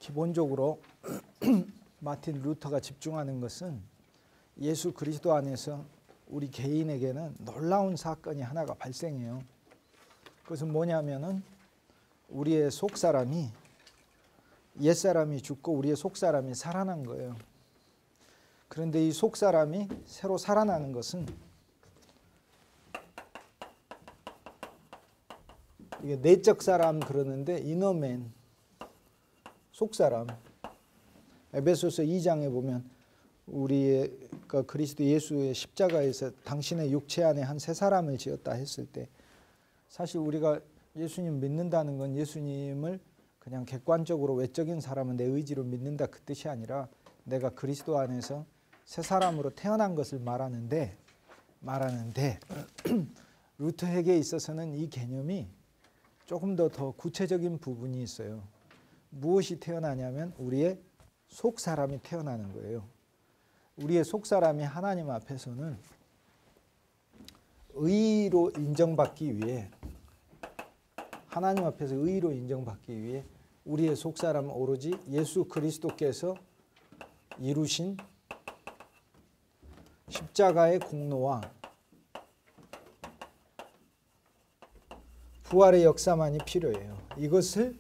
기본적으로 마틴 루터가 집중하는 것은 예수 그리스도 안에서 우리 개인에게는 놀라운 사건이 하나가 발생해요. 그것은 뭐냐면은 우리의 속사람이, 옛사람이 죽고 우리의 속사람이 살아난 거예요. 그런데 이 속사람이 새로 살아나는 것은 이게 내적 사람 그러는데 이너맨, 속사람. 에베소서 2장에 보면 우리의 그리스도 예수의 십자가에서 당신의 육체 안에 한 새 사람을 지었다 했을 때, 사실 우리가 예수님 믿는다는 건 예수님을 그냥 객관적으로 외적인 사람은 내 의지로 믿는다 그 뜻이 아니라 내가 그리스도 안에서 새 사람으로 태어난 것을 말하는데 루터에게 있어서는 이 개념이 조금 더 구체적인 부분이 있어요. 무엇이 태어나냐면 우리의 속사람이 태어나는 거예요. 우리의 속사람이 하나님 앞에서는 의로 인정받기 위해, 하나님 앞에서 의로 인정받기 위해 우리의 속사람은 오로지 예수 그리스도께서 이루신 십자가의 공로와 부활의 역사만이 필요해요. 이것을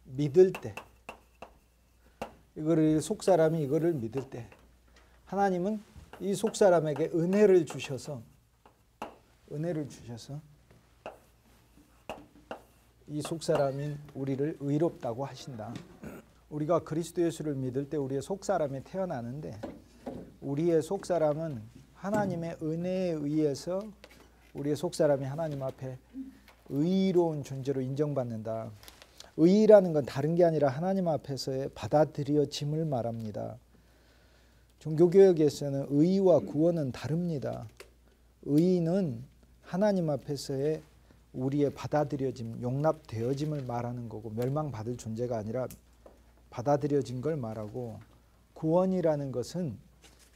믿을 때, 이거를 속사람이 이거를 믿을 때 하나님은 이 속사람에게 은혜를 주셔서 이 속사람인 우리를 의롭다고 하신다. 우리가 그리스도 예수를 믿을 때 우리의 속사람이 태어나는데 우리의 속사람은 하나님의 은혜에 의해서 우리의 속사람이 하나님 앞에 의로운 존재로 인정받는다. 의라는 건 다른 게 아니라 하나님 앞에서의 받아들여짐을 말합니다. 종교개혁에서는 의와 구원은 다릅니다. 의는 하나님 앞에서의 우리의 받아들여짐, 용납되어짐을 말하는 거고, 멸망받을 존재가 아니라 받아들여진 걸 말하고, 구원이라는 것은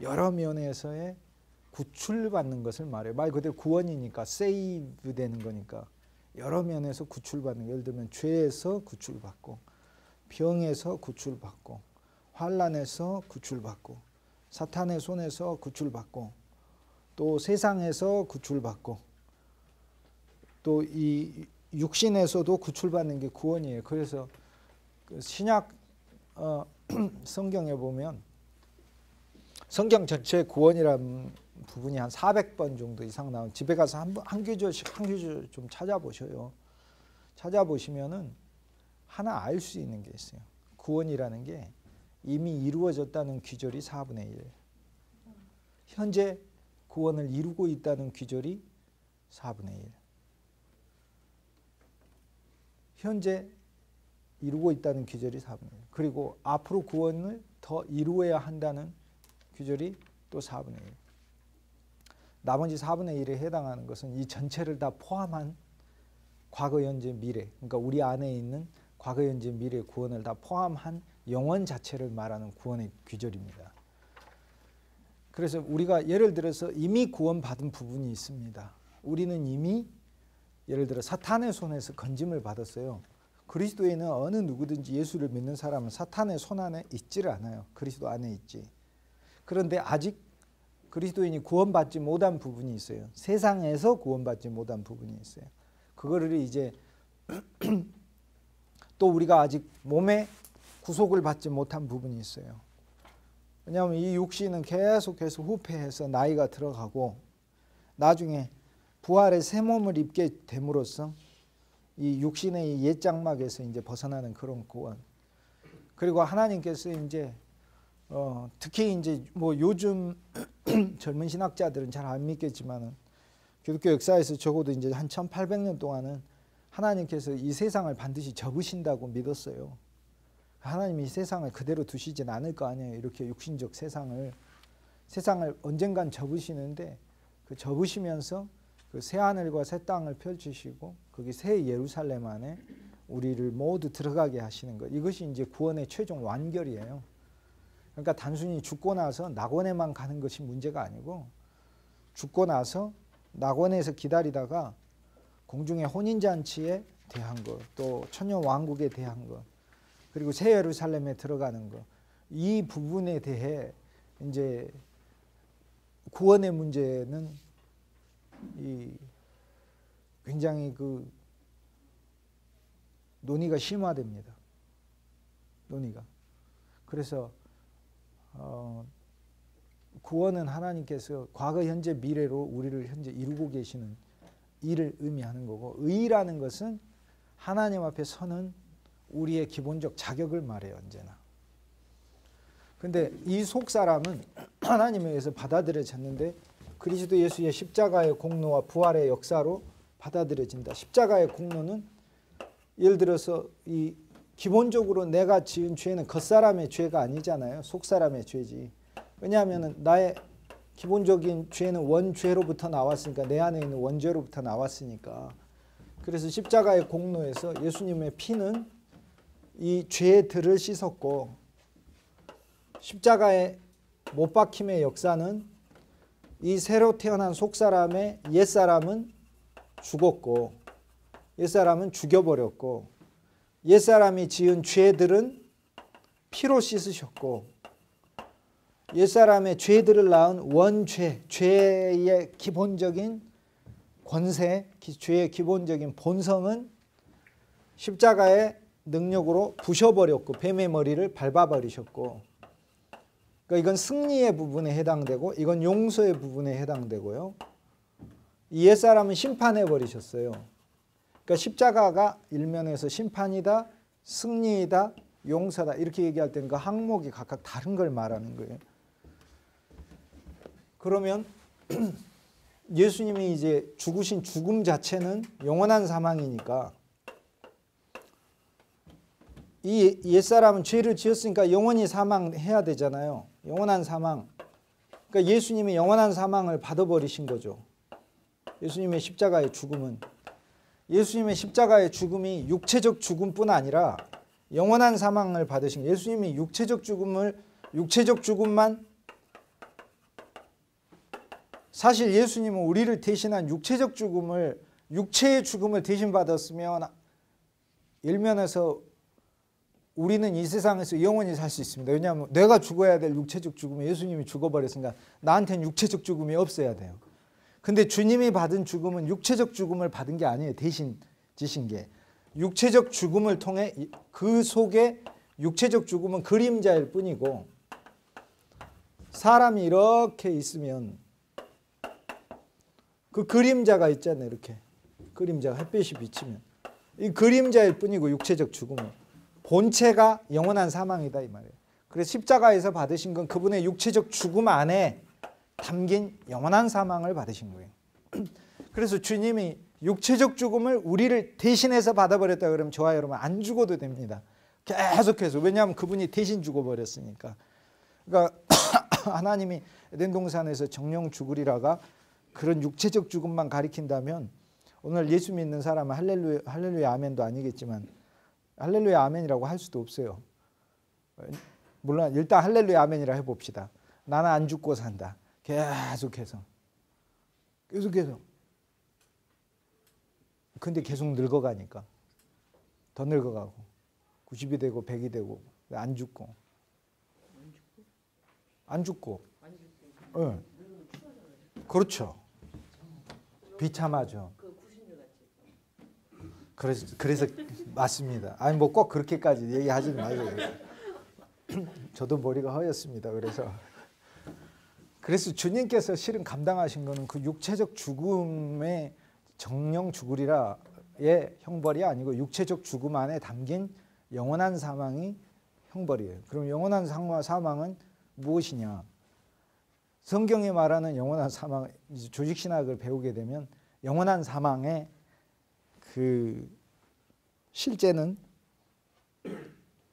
여러 면에서의 구출받는 것을 말해요. 말 그대로 구원이니까 세이브 되는 거니까 여러 면에서 구출받는, 예를 들면 죄에서 구출받고, 병에서 구출받고, 환난에서 구출받고, 사탄의 손에서 구출받고, 또 세상에서 구출받고, 또 이 육신에서도 구출받는 게 구원이에요. 그래서 그 신약 성경에 보면 성경 전체에 구원이라는 부분이 한 400번 정도 이상 나온, 집에 가서 한 구절씩 좀 찾아보셔요. 찾아보시면은 하나 알 수 있는 게 있어요. 구원이라는 게 이미 이루어졌다는 귀절이 4분의 1. 현재 구원을 이루고 있다는 귀절이 4분의 1. 현재 이루고 있다는 귀절이 4분의 1. 그리고 앞으로 구원을 더 이루어야 한다는 귀절이 또 4분의 1. 나머지 4분의 1에 해당하는 것은 이 전체를 다 포함한 과거, 현재, 미래, 그러니까 우리 안에 있는 과거, 현재, 미래 구원을 다 포함한 영원 자체를 말하는 구원의 귀절입니다. 그래서 우리가 예를 들어서 이미 구원받은 부분이 있습니다. 우리는 이미 예를 들어 사탄의 손에서 건짐을 받았어요. 그리스도에는 어느 누구든지 예수를 믿는 사람은 사탄의 손 안에 있지를 않아요. 그리스도 안에 있지. 그런데 아직 그리스도인이 구원받지 못한 부분이 있어요. 세상에서 구원받지 못한 부분이 있어요. 그거를 이제 또 우리가 아직 몸에 구속을 받지 못한 부분이 있어요. 왜냐하면 이 육신은 계속해서 후패해서 나이가 들어가고 나중에 부활의 새 몸을 입게 됨으로써 이 육신의 옛 장막에서 이제 벗어나는 그런 구원. 그리고 하나님께서 이제 특히 이제 뭐 요즘 젊은 신학자들은 잘 안 믿겠지만은 기독교 역사에서 적어도 이제 한 1800년 동안은 하나님께서 이 세상을 반드시 접으신다고 믿었어요. 하나님이 이 세상을 그대로 두시진 않을 거 아니에요. 이렇게 육신적 세상을 언젠간 접으시는데 그 접으시면서 그 새 하늘과 새 땅을 펼치시고 거기 새 예루살렘 안에 우리를 모두 들어가게 하시는 것. 이것이 이제 구원의 최종 완결이에요. 그러니까 단순히 죽고 나서 낙원에만 가는 것이 문제가 아니고 죽고 나서 낙원에서 기다리다가 공중의 혼인잔치에 대한 것, 또 천년왕국에 대한 것, 그리고 새 예루살렘에 들어가는 거, 이 부분에 대해 이제 구원의 문제는 이 굉장히 그 논의가 심화됩니다. 논의가. 그래서 구원은 하나님께서 과거, 현재, 미래로 우리를 현재 이루고 계시는 일을 의미하는 거고, 의라는 것은 하나님 앞에 서는 우리의 기본적 자격을 말해요, 언제나. 근데 이 속사람은 하나님에 의해서 받아들여졌는데 그리스도 예수의 십자가의 공로와 부활의 역사로 받아들여진다. 십자가의 공로는 예를 들어서 이 기본적으로 내가 지은 죄는 겉사람의 죄가 아니잖아요. 속사람의 죄지. 왜냐하면 나의 기본적인 죄는 원죄로부터 나왔으니까, 내 안에 있는 원죄로부터 나왔으니까. 그래서 십자가의 공로에서 예수님의 피는 이 죄들을 씻었고, 십자가의 못 박힘의 역사는 이 새로 태어난 속사람의 옛사람은 죽었고, 옛사람은 죽여버렸고, 옛사람이 지은 죄들은 피로 씻으셨고, 옛사람의 죄들을 낳은 원죄, 죄의 기본적인 권세, 죄의 기본적인 본성은 십자가의 능력으로 부셔버렸고, 뱀의 머리를 밟아버리셨고, 그러니까 이건 승리의 부분에 해당되고, 이건 용서의 부분에 해당되고요. 이 옛사람은 심판해버리셨어요. 그러니까 십자가가 일면에서 심판이다, 승리이다, 용서다 이렇게 얘기할 때는 그 항목이 각각 다른 걸 말하는 거예요. 그러면 예수님이 이제 죽으신 죽음 자체는 영원한 사망이니까, 이 옛사람은 죄를 지었으니까 영원히 사망해야 되잖아요. 영원한 사망. 그러니까 예수님이 영원한 사망을 받아버리신 거죠. 예수님의 십자가의 죽음은. 예수님의 십자가의 죽음이 육체적 죽음뿐 아니라 영원한 사망을 받으신 거예요. 예수님이 육체적 죽음만, 사실 예수님은 우리를 대신한 육체적 죽음을, 육체의 죽음을 대신 받았으면 일면에서 우리는 이 세상에서 영원히 살 수 있습니다. 왜냐하면 내가 죽어야 될 육체적 죽음에 예수님이 죽어버렸으니까 나한테는 육체적 죽음이 없어야 돼요. 근데 주님이 받은 죽음은 육체적 죽음을 받은 게 아니에요. 대신 지신 게. 육체적 죽음을 통해 그 속에 육체적 죽음은 그림자일 뿐이고, 사람이 이렇게 있으면 그 그림자가 있잖아요. 이렇게 그림자가 햇빛이 비치면 이 그림자일 뿐이고, 육체적 죽음은 본체가 영원한 사망이다 이 말이에요. 그래서 십자가에서 받으신 건 그분의 육체적 죽음 안에 담긴 영원한 사망을 받으신 거예요. 그래서 주님이 육체적 죽음을 우리를 대신해서 받아버렸다 그러면 저와 여러분 안 죽어도 됩니다. 계속해서. 왜냐하면 그분이 대신 죽어버렸으니까. 그러니까 하나님이 에덴 동산에서 정령 죽으리라가 그런 육체적 죽음만 가리킨다면, 오늘 예수 믿는 사람은 할렐루야 아멘도 아니겠지만 할렐루야 아멘이라고 할 수도 없어요. 물론 일단 할렐루야 아멘이라 해봅시다. 나는 안 죽고 산다. 계속해서. 근데 계속 늙어가니까 더 늙어가고 90이 되고 100이 되고 안 죽고. 네. 그렇죠. 비참하죠. 그래서 맞습니다. 아니 뭐 꼭 그렇게까지 얘기하지 마세요. 저도 머리가 허였습니다. 그래서 주님께서 실은 감당하신 거는 그 육체적 죽음의 정령 죽으리라의 형벌이 아니고, 육체적 죽음 안에 담긴 영원한 사망이 형벌이에요. 그럼 영원한 사망은 무엇이냐? 성경이 말하는 영원한 사망, 조직신학을 배우게 되면 영원한 사망의 그 실제는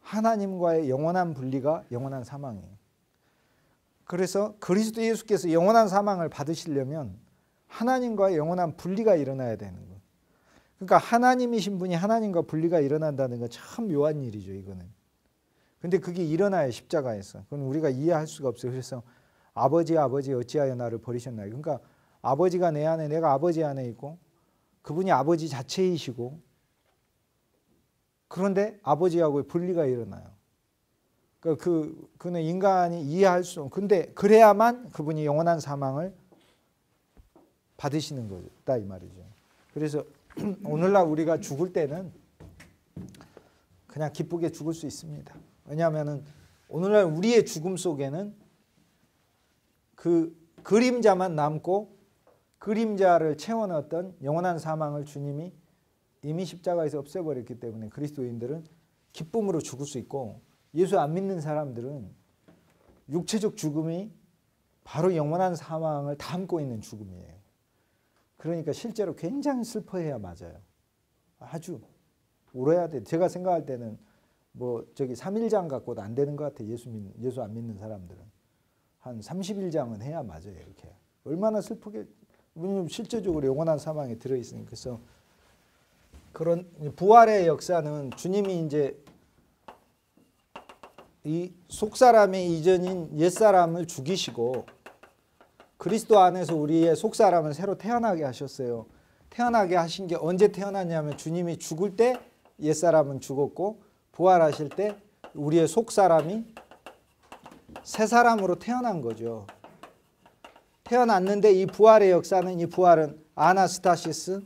하나님과의 영원한 분리가 영원한 사망이에요. 그래서 그리스도 예수께서 영원한 사망을 받으시려면 하나님과의 영원한 분리가 일어나야 되는 거예요. 그러니까 하나님이신 분이 하나님과 분리가 일어난다는 건 참 묘한 일이죠, 이거는. 근데 그게 일어나요, 십자가에서. 그건 우리가 이해할 수가 없어요. 그래서 아버지 어찌하여 나를 버리셨나요? 그러니까 아버지가 내 안에, 내가 아버지 안에 있고, 그분이 아버지 자체이시고, 그런데 아버지하고의 분리가 일어나요. 그는 인간이 이해할 수 없는, 근데 그래야만 그분이 영원한 사망을 받으시는 거다 이 말이죠. 그래서 오늘날 우리가 죽을 때는 그냥 기쁘게 죽을 수 있습니다. 왜냐하면 오늘날 우리의 죽음 속에는 그 그림자만 남고 그림자를 채워넣었던 영원한 사망을 주님이 이미 십자가에서 없애버렸기 때문에 그리스도인들은 기쁨으로 죽을 수 있고, 예수 안 믿는 사람들은 육체적 죽음이 바로 영원한 사망을 담고 있는 죽음이에요. 그러니까 실제로 굉장히 슬퍼해야 맞아요. 아주 울어야 돼. 제가 생각할 때는 뭐 저기 3일장 갖고도 안 되는 것 같아요. 예수 안 믿는 사람들은 한 30일장은 해야 맞아요. 이렇게 얼마나 슬프게, 왜냐면 실제적으로 영원한 사망에 들어있으니까. 그래서 그런 부활의 역사는 주님이 이제 이 속사람의 이전인 옛사람을 죽이시고 그리스도 안에서 우리의 속사람을 새로 태어나게 하셨어요. 태어나게 하신 게 언제 태어났냐면 주님이 죽을 때 옛사람은 죽었고 부활하실 때 우리의 속사람이 새 사람으로 태어난 거죠. 태어났는데 이 부활의 역사는, 이 부활은 아나스타시스,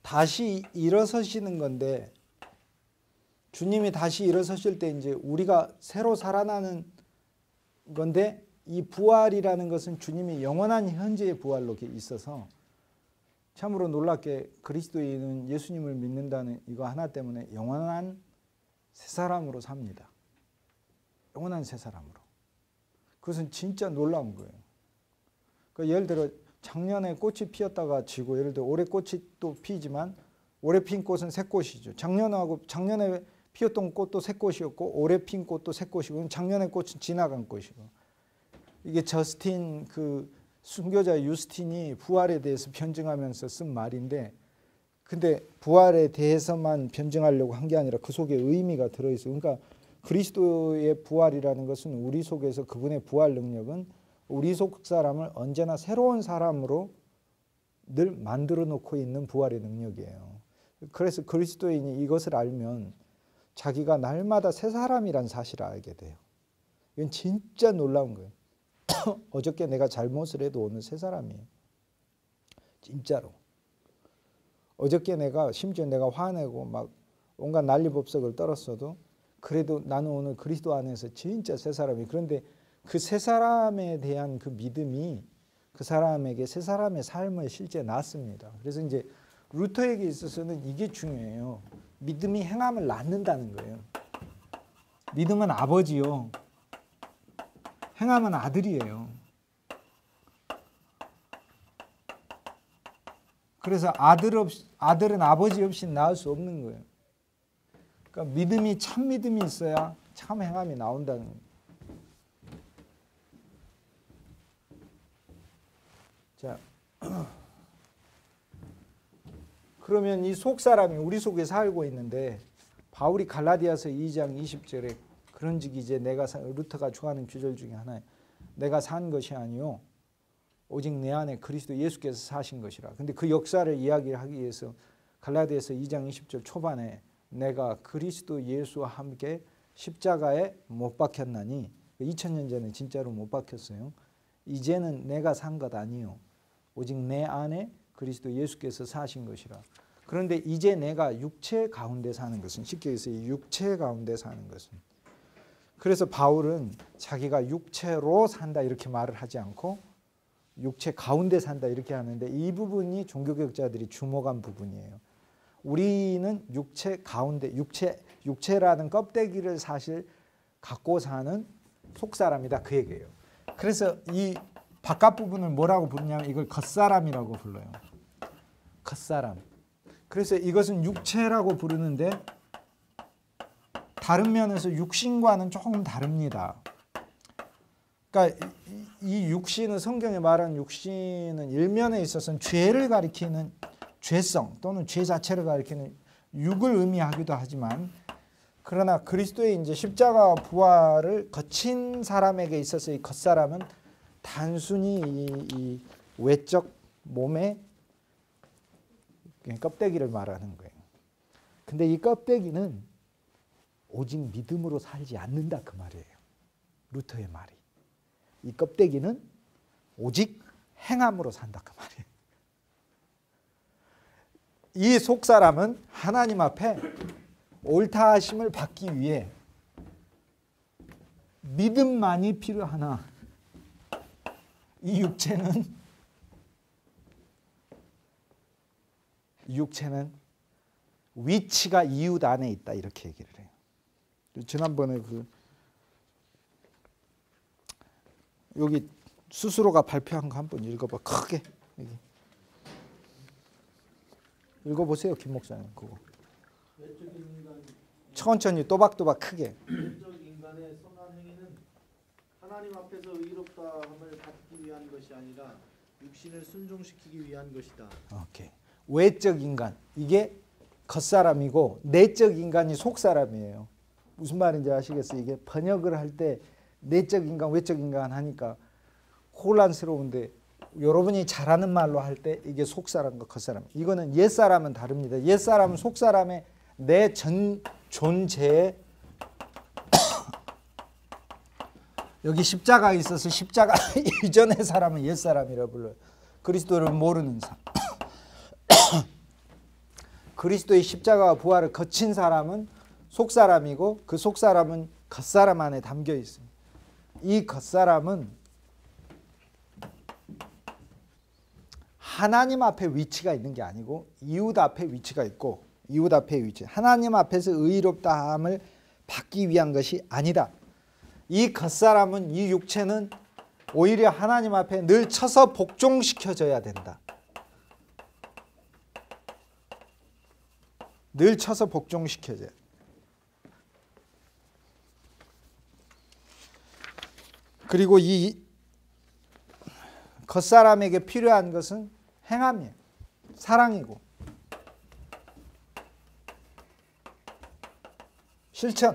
다시 일어서시는 건데, 주님이 다시 일어서실 때 이제 우리가 새로 살아나는 건데, 이 부활이라는 것은 주님이 영원한 현재의 부활로 있어서 참으로 놀랍게 그리스도인은 예수님을 믿는다는 이거 하나 때문에 영원한 새 사람으로 삽니다. 영원한 새 사람으로. 그것은 진짜 놀라운 거예요. 그러니까 예를 들어 작년에 꽃이 피었다가 지고, 예를 들어 올해 꽃이 또 피지만 올해 핀 꽃은 새 꽃이죠. 작년에 피었던 꽃도 새 꽃이었고 올해 핀 꽃도 새 꽃이고, 작년의 꽃은 지나간 꽃이고. 이게 저스틴 그 순교자 유스틴이 부활에 대해서 변증하면서 쓴 말인데, 근데 부활에 대해서만 변증하려고 한 게 아니라 그 속에 의미가 들어있어요. 그러니까 그리스도의 부활이라는 것은 우리 속에서 그분의 부활 능력은 우리 속 사람을 언제나 새로운 사람으로 늘 만들어 놓고 있는 부활의 능력이에요. 그래서 그리스도인이 이것을 알면 자기가 날마다 새 사람이란 사실을 알게 돼요. 이건 진짜 놀라운 거예요. 어저께 내가 잘못을 해도 오늘 새 사람이에요. 진짜로. 어저께 심지어 내가 화내고 막 온갖 난리법석을 떨었어도 그래도 나는 오늘 그리스도 안에서 진짜 새 사람이에요. 그런데 그 새 사람에 대한 그 믿음이 그 사람에게 새 사람의 삶을 실제 낳습니다. 그래서 이제 루터에게 있어서는 이게 중요해요. 믿음이 행함을 낳는다는 거예요. 믿음은 아버지요, 행함은 아들이에요. 그래서 아들은 아버지 없이 낳을 수 없는 거예요. 그러니까 믿음이 참 믿음이 있어야 참 행함이 나온다는 거예요. 자, 그러면 이 속사람이 우리 속에 살고 있는데, 바울이 갈라디아서 2장 20절에 그런즉 이제 루터가 좋아하는 구절 중에 하나예요. 내가 산 것이 아니요 오직 내 안에 그리스도 예수께서 사신 것이라. 근데 그 역사를 이야기하기 위해서 갈라디아서 2장 20절 초반에 내가 그리스도 예수와 함께 십자가에 못 박혔나니, 2000년 전에 진짜로 못 박혔어요. 이제는 내가 산 것 아니요 오직 내 안에 그리스도 예수께서 사신 것이라. 그런데 이제 내가 육체 가운데 사는 것은, 쉽게 해서 이 육체 가운데 사는 것은, 그래서 바울은 자기가 육체로 산다 이렇게 말을 하지 않고 육체 가운데 산다 이렇게 하는데, 이 부분이 종교개혁자들이 주목한 부분이에요. 우리는 육체 가운데, 육체라는 껍데기를 사실 갖고 사는 속사람이다 그 얘기예요. 그래서 이 바깥 부분을 뭐라고 부르냐면 이걸 겉사람이라고 불러요. 겉사람. 그래서 이것은 육체라고 부르는데 다른 면에서 육신과는 조금 다릅니다. 그러니까 이 육신은, 성경에 말하는 육신은 일면에 있어서는 죄를 가리키는 죄성 또는 죄 자체를 가리키는 육을 의미하기도 하지만, 그러나 그리스도의 이제 십자가 부활을 거친 사람에게 있어서 이 겉사람은 단순히 이 외적 몸의 껍데기를 말하는 거예요. 근데 이 껍데기는 오직 믿음으로 살지 않는다 그 말이에요. 루터의 말이. 이 껍데기는 오직 행함으로 산다 그 말이에요. 이 속사람은 하나님 앞에 옳다 하심을 받기 위해 믿음만이 필요하나 이 육체는 위치가 이웃 안에 있다 이렇게 얘기를 해요. 지난번에 여기 스스로가 발표한 거 한번 읽어봐. 크게 여기. 읽어보세요, 김 목사님. 그거 천천히 또박또박 크게. 외적 인간의 선한 행위는 하나님 앞에서 의롭다 함을 받기 위한 것이 아니라 육신을 순종시키기 위한 것이다. 오케이. 외적 인간, 이게 겉사람이고 내적 인간이 속사람이에요. 무슨 말인지 아시겠어요? 이게 번역을 할 때 내적 인간, 외적 인간 하니까 혼란스러운데, 여러분이 잘하는 말로 할 때 이게 속사람과 겉사람, 이거는 옛사람은 다릅니다. 옛사람은 속사람의 내 존재에 여기 십자가가 있어서 십자가 이전의 사람은 옛사람이라 불러요. 그리스도를 모르는 사람. 그리스도의 십자가와 부활을 거친 사람은 속사람이고 그 속사람은 겉사람 안에 담겨 있습니다. 이 겉사람은 하나님 앞에 위치가 있는 게 아니고 이웃 앞에 위치가 있고, 이웃 앞에 위치, 하나님 앞에서 의롭다함을 받기 위한 것이 아니다. 이 겉사람은, 이 육체는 오히려 하나님 앞에 늘 쳐서 복종시켜져야 된다. 늘 쳐서 복종시켜져야. 그리고 이 겉사람에게 필요한 것은 행함이에요. 사랑이고 실천.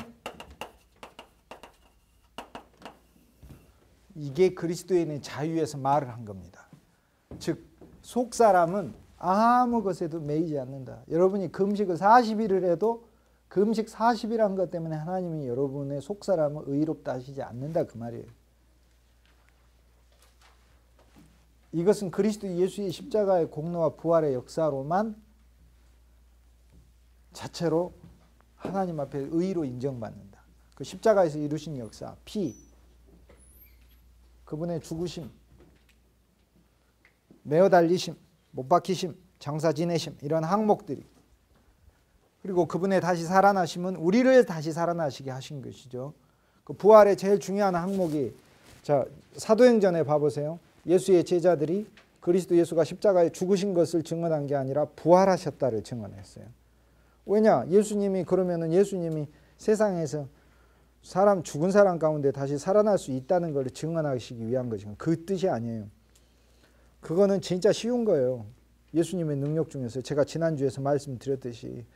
이게 그리스도인의 자유에서 말을 한 겁니다. 즉 속사람은 아무 것에도 매이지 않는다. 여러분이 금식을 40일을 해도 금식 40일 한 것 때문에 하나님이 여러분의 속사람을 의롭다 하시지 않는다 그 말이에요. 이것은 그리스도 예수의 십자가의 공로와 부활의 역사로만 자체로 하나님 앞에 의로 인정받는다. 그 십자가에서 이루신 역사, 피, 그분의 죽으심, 매어 달리심, 못 박히심, 장사 지내심, 이런 항목들이, 그리고 그분의 다시 살아나심은 우리를 다시 살아나시게 하신 것이죠. 그 부활의 제일 중요한 항목이, 자 사도행전에 봐보세요. 예수의 제자들이 그리스도 예수가 십자가에 죽으신 것을 증언한 게 아니라 부활하셨다를 증언했어요. 왜냐? 예수님이, 그러면은 예수님이 세상에서 사람, 죽은 사람 가운데 다시 살아날 수 있다는 걸 증언하시기 위한 것이고, 그 뜻이 아니에요. 그거는 진짜 쉬운 거예요. 예수님의 능력 중에서 제가 지난주에서 말씀드렸듯이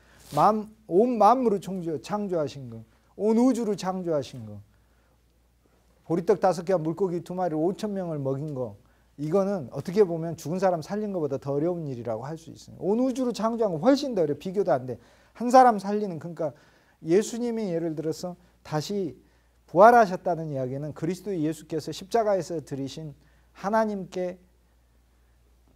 온 만물을 창조하신 거, 온 우주를 창조하신 거, 보리떡 5개와 물고기 2마리 5,000명을 먹인 거, 이거는 어떻게 보면 죽은 사람 살린 것보다 더 어려운 일이라고 할 수 있어요. 온 우주를 창조한 거 훨씬 더 어려워. 비교도 안 돼. 한 사람 살리는, 그러니까 예수님이 예를 들어서 다시 부활하셨다는 이야기는 그리스도 예수께서 십자가에서 드리신 하나님께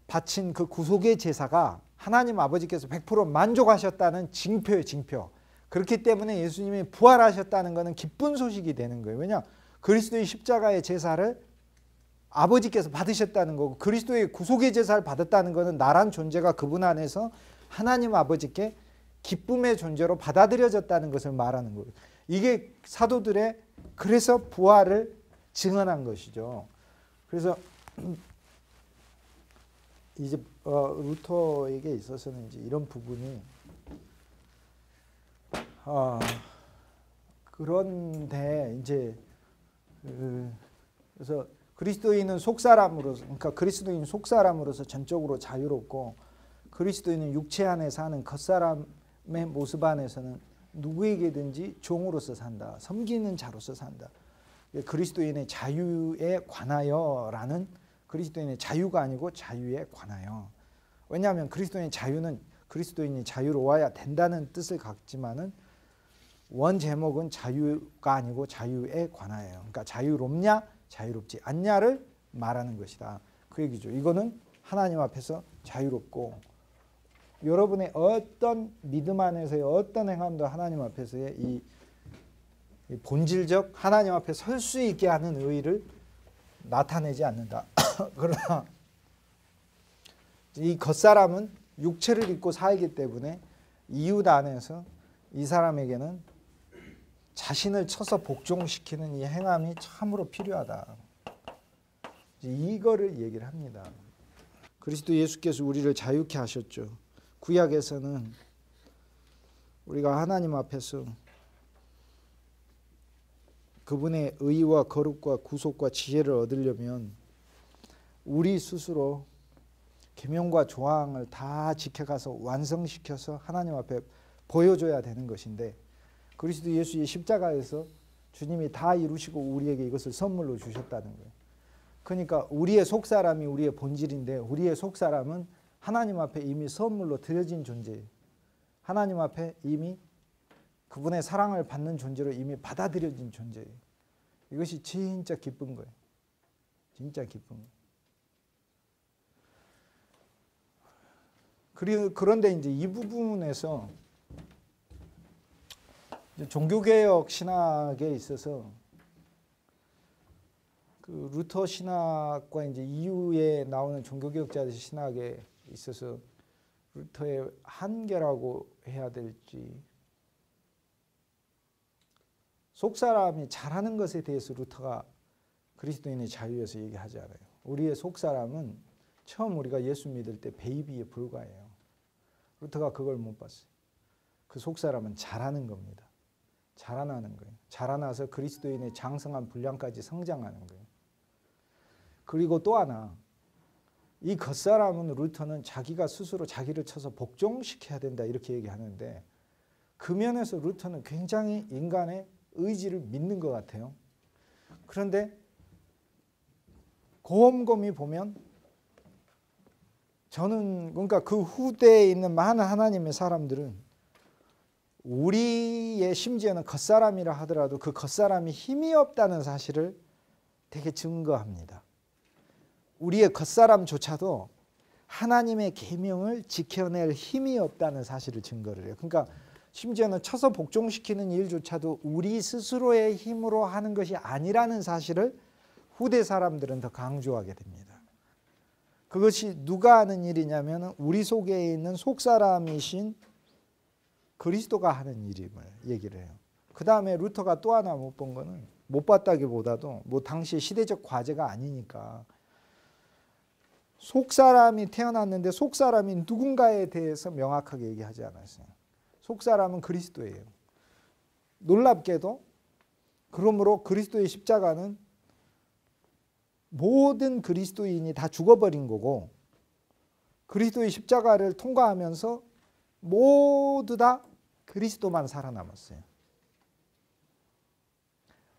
바친 그 구속의 제사가 하나님 아버지께서 100% 만족하셨다는 징표예요, 징표. 그렇기 때문에 예수님이 부활하셨다는 것은 기쁜 소식이 되는 거예요. 왜냐? 그리스도의 십자가의 제사를 아버지께서 받으셨다는 거고, 그리스도의 구속의 제사를 받았다는 것은 나란 존재가 그분 안에서 하나님 아버지께 기쁨의 존재로 받아들여졌다는 것을 말하는 거예요. 이게 사도들의, 그래서 부활을 증언한 것이죠. 그래서 이제 루터에게 있어서는 이제 이런 부분이 그런데 이제 그래서 그리스도인은 속사람으로서, 그러니까 그리스도인 속사람으로서 전적으로 자유롭고, 그리스도인은 육체 안에 사는 겉사람의 모습 안에서는 누구에게든지 종으로서 산다. 섬기는 자로서 산다. 그리스도인의 자유에 관하여라는, 그리스도인의 자유가 아니고 자유에 관하여. 왜냐하면 그리스도인의 자유는 그리스도인이 자유로워야 된다는 뜻을 갖지만은 원 제목은 자유가 아니고 자유에 관하여. 그러니까 자유롭냐 자유롭지 않냐를 말하는 것이다. 그 얘기죠. 이거는 하나님 앞에서 자유롭고, 여러분의 어떤 믿음 안에서의 어떤 행함도 하나님 앞에서의 이 본질적 하나님 앞에 설 수 있게 하는 의의를 나타내지 않는다. 그러나 이 겉사람은 육체를 입고 살기 때문에 이웃 안에서 이 사람에게는 자신을 쳐서 복종시키는 이 행함이 참으로 필요하다. 이거를 얘기를 합니다. 그리스도 예수께서 우리를 자유케 하셨죠. 구약에서는 우리가 하나님 앞에서 그분의 의와 거룩과 구속과 지혜를 얻으려면 우리 스스로 계명과 조항을 다 지켜가서 완성시켜서 하나님 앞에 보여줘야 되는 것인데, 그리스도 예수의 십자가에서 주님이 다 이루시고 우리에게 이것을 선물로 주셨다는 거예요. 그러니까 우리의 속사람이 우리의 본질인데, 우리의 속사람은 하나님 앞에 이미 선물로 드려진 존재예요. 하나님 앞에 이미 그분의 사랑을 받는 존재로 이미 받아들여진 존재예요. 이것이 진짜 기쁜 거예요. 진짜 기쁜 거예요. 그런데 이제 이 부분에서 종교개혁 신학에 있어서 그 루터 신학과 이제 이후에 나오는 종교개혁자들 신학에 있어서 루터의 한계라고 해야 될지, 속사람이 잘하는 것에 대해서 루터가 그리스도인의 자유에서 얘기하지 않아요. 우리의 속사람은 처음 우리가 예수 믿을 때 베이비에 불과해요. 루터가 그걸 못 봤어요. 그 속사람은 자라는 겁니다. 자라나는 거예요. 자라나서 그리스도인의 장성한 분량까지 성장하는 거예요. 그리고 또 하나, 이 겉사람은 루터는 자기가 스스로 자기를 쳐서 복종시켜야 된다 이렇게 얘기하는데, 그 면에서 루터는 굉장히 인간의 의지를 믿는 것 같아요. 그런데 곰곰이 보면 저는, 그러니까 그 후대에 있는 많은 하나님의 사람들은 우리의 심지어는 겉사람이라 하더라도 그 겉사람이 힘이 없다는 사실을 되게 증거합니다. 우리의 겉사람조차도 하나님의 계명을 지켜낼 힘이 없다는 사실을 증거를 해요. 그러니까 심지어는 쳐서 복종시키는 일조차도 우리 스스로의 힘으로 하는 것이 아니라는 사실을 후대 사람들은 더 강조하게 됩니다. 그것이 누가 하는 일이냐면 우리 속에 있는 속사람이신 그리스도가 하는 일임을 얘기를 해요. 그 다음에 루터가 또 하나 못 본 거는, 못 봤다기보다도 뭐 당시 시대적 과제가 아니니까, 속사람이 태어났는데 속사람이 누군가에 대해서 명확하게 얘기하지 않았어요. 속사람은 그리스도예요. 놀랍게도 그러므로 그리스도의 십자가는 모든 그리스도인이 다 죽어버린 거고, 그리스도의 십자가를 통과하면서 모두 다 그리스도만 살아남았어요.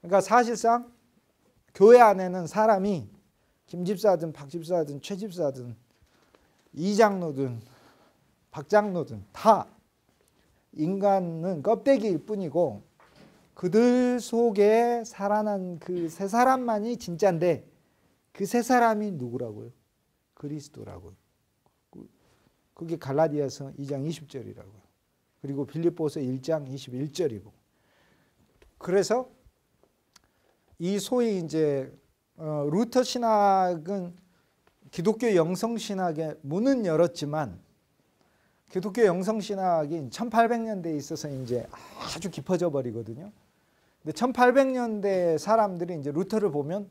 그러니까 사실상 교회 안에는 사람이 김집사든 박집사든 최집사든 이장로든 박장로든 다 인간은 껍데기일 뿐이고, 그들 속에 살아난 그 세 사람만이 진짜인데, 그 세 사람이 누구라고요? 그리스도라고요. 그게 갈라디아서 2장 20절이라고요. 그리고 빌립보서 1장 21절이고. 그래서 이 소위 이제 루터 신학은 기독교 영성 신학의 문은 열었지만, 기독교 영성 신학이 1800년대에 있어서 이제 아주 깊어져 버리거든요. 근데 1800년대 사람들이 이제 루터를 보면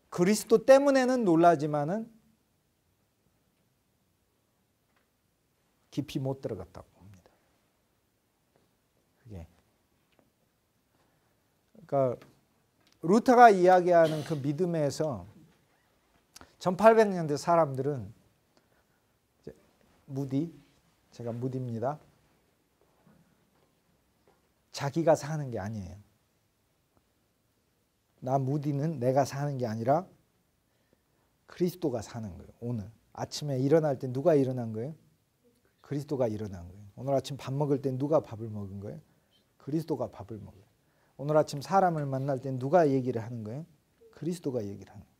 그리스도 때문에는 놀라지만은 깊이 못 들어갔다고 봅니다. 그게. 그러니까 루터가 이야기하는 그 믿음에서 1800년대 사람들은 무디, 제가 무디입니다. 자기가 사는 게 아니에요. 나 무디는 내가 사는 게 아니라 그리스도가 사는 거예요. 오늘 아침에 일어날 때 누가 일어난 거예요? 그리스도가 일어난 거예요. 오늘 아침 밥 먹을 때 누가 밥을 먹은 거예요? 그리스도가 밥을 먹어요. 오늘 아침 사람을 만날 때 누가 얘기를 하는 거예요? 그리스도가 얘기를 하는 거예요.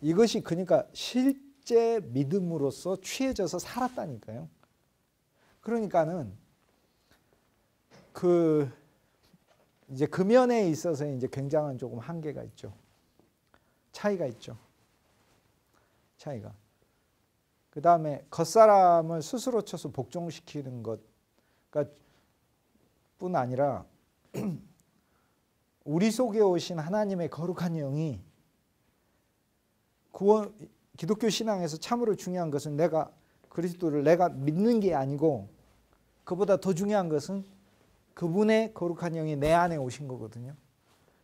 이것이 그러니까 실제 믿음으로서 취해져서 살았다니까요. 그러니까는 이제 그 면에 있어서 이제 굉장한 조금 한계가 있죠. 차이가 있죠. 차이가. 그 다음에 겉사람을 스스로 쳐서 복종시키는 것, 그러니까 뿐 아니라 우리 속에 오신 하나님의 거룩한 영이 기독교 신앙에서 참으로 중요한 것은 내가 그리스도를 내가 믿는 게 아니고 그보다 더 중요한 것은 그분의 거룩한 영이 내 안에 오신 거거든요.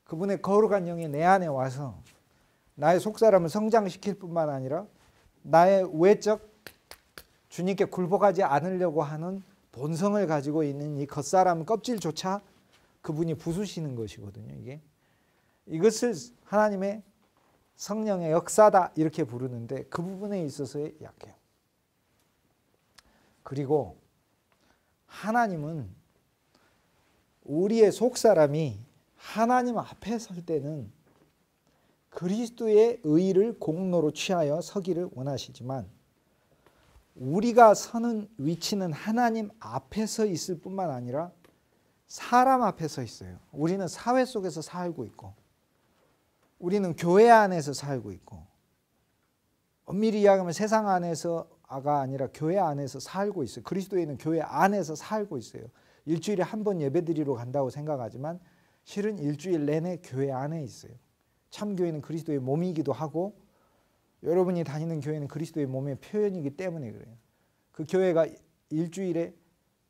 그분의 거룩한 영이 내 안에 와서 나의 속사람을 성장시킬 뿐만 아니라 나의 외적 주님께 굴복하지 않으려고 하는 본성을 가지고 있는 이 겉사람 껍질조차 그분이 부수시는 것이거든요. 이것을 하나님의 성령의 역사다 이렇게 부르는데 그 부분에 있어서 약해요. 그리고 하나님은 우리의 속사람이 하나님 앞에 설 때는 그리스도의 의를 공로로 취하여 서기를 원하시지만 우리가 서는 위치는 하나님 앞에 서 있을 뿐만 아니라 사람 앞에 서 있어요. 우리는 사회 속에서 살고 있고 우리는 교회 안에서 살고 있고 엄밀히 이야기하면 세상 안에서가 아니라 교회 안에서 살고 있어요. 그리스도인은 교회 안에서 살고 있어요. 일주일에 한 번 예배드리러 간다고 생각하지만 실은 일주일 내내 교회 안에 있어요. 참교회는 그리스도의 몸이기도 하고 여러분이 다니는 교회는 그리스도의 몸의 표현이기 때문에 그래요. 그 교회가 일주일에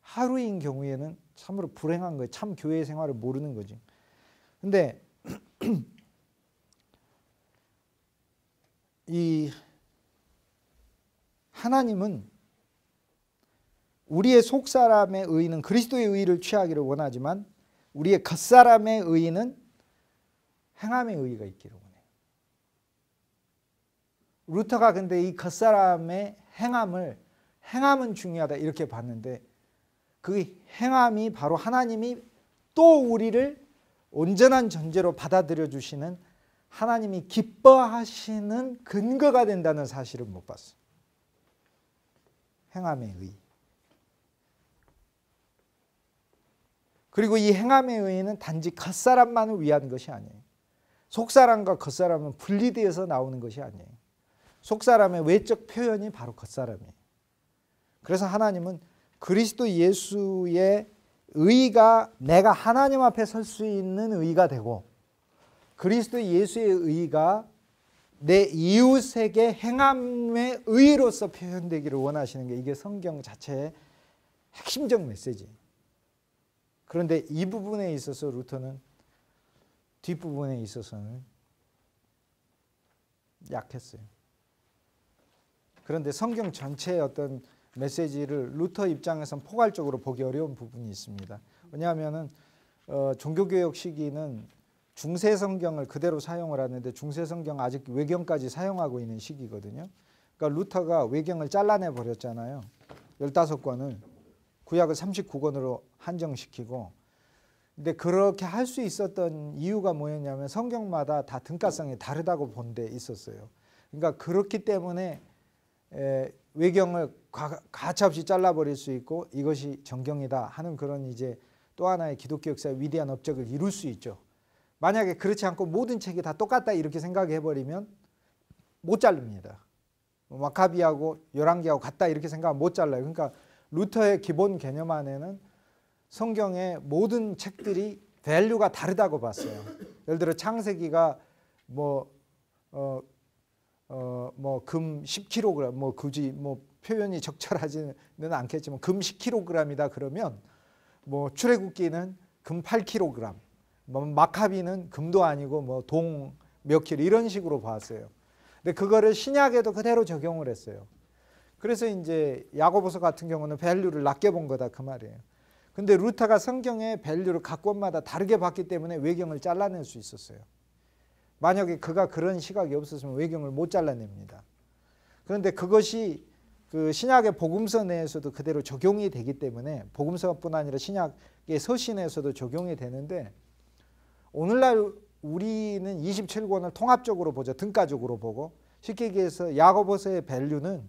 하루인 경우에는 참으로 불행한 거예요. 참 교회 생활을 모르는 거지. 근데 이 하나님은 우리의 속사람의 의는 그리스도의 의를 취하기를 원하지만 우리의 겉사람의 의는 행함의 의가 있기를 원해요. 루터가 근데 이 겉사람의 행함은 중요하다 이렇게 봤는데 그 행함이 바로 하나님이 또 우리를 온전한 존재로 받아들여 주시는 하나님이 기뻐하시는 근거가 된다는 사실을 못 봤어요. 행함의 의. 그리고 이 행함의 의는 단지 겉사람만을 위한 것이 아니에요. 속사람과 겉사람은 분리되어서 나오는 것이 아니에요. 속사람의 외적 표현이 바로 겉사람이에요. 그래서 하나님은 그리스도 예수의 의가 내가 하나님 앞에 설 수 있는 의가 되고 그리스도 예수의 의가 내 이웃에게 행함의 의로서 표현되기를 원하시는 게 이게 성경 자체의 핵심적 메시지예요. 그런데 이 부분에 있어서 루터는 뒷부분에 있어서는 약했어요. 그런데 성경 전체의 어떤 메시지를 루터 입장에서는 포괄적으로 보기 어려운 부분이 있습니다. 왜냐하면 종교개혁 시기는 중세성경을 그대로 사용을 하는데 중세성경 아직 외경까지 사용하고 있는 시기거든요. 그러니까 루터가 외경을 잘라내 버렸잖아요. 15권을 구약을 39권으로 한정시키고 근데 그렇게 할 수 있었던 이유가 뭐였냐면 성경마다 다 등가성이 다르다고 본 데 있었어요. 그러니까 그렇기 때문에 외경을 가차없이 잘라버릴 수 있고 이것이 정경이다 하는 그런 이제 또 하나의 기독교 역사의 위대한 업적을 이룰 수 있죠. 만약에 그렇지 않고 모든 책이 다 똑같다 이렇게 생각해버리면 못 자릅니다. 마카비하고 열왕기하고 같다 이렇게 생각하면 못 잘라요. 그러니까 루터의 기본 개념 안에는 성경의 모든 책들이 밸류가 다르다고 봤어요. 예를 들어 창세기가 금 10kg, 굳이 표현이 적절하지는 않겠지만 금 10kg이다 그러면 뭐 출애굽기는 금 8kg, 뭐 마카비는 금도 아니고 뭐 동 몇 킬로 이런 식으로 봤어요. 근데 그거를 신약에도 그대로 적용을 했어요. 그래서 이제 야고보서 같은 경우는 밸류를 낮게 본 거다 그 말이에요. 근데 루터가 성경의 밸류를 각권마다 다르게 봤기 때문에 외경을 잘라낼 수 있었어요. 만약에 그가 그런 시각이 없었으면 외경을 못 잘라냅니다. 그런데 그것이 그 신약의 복음서 내에서도 그대로 적용이 되기 때문에 복음서뿐 아니라 신약의 서신에서도 적용이 되는데 오늘날 우리는 27권을 통합적으로 보죠. 등가적으로 보고 쉽게 얘기해서 야고보서의 밸류는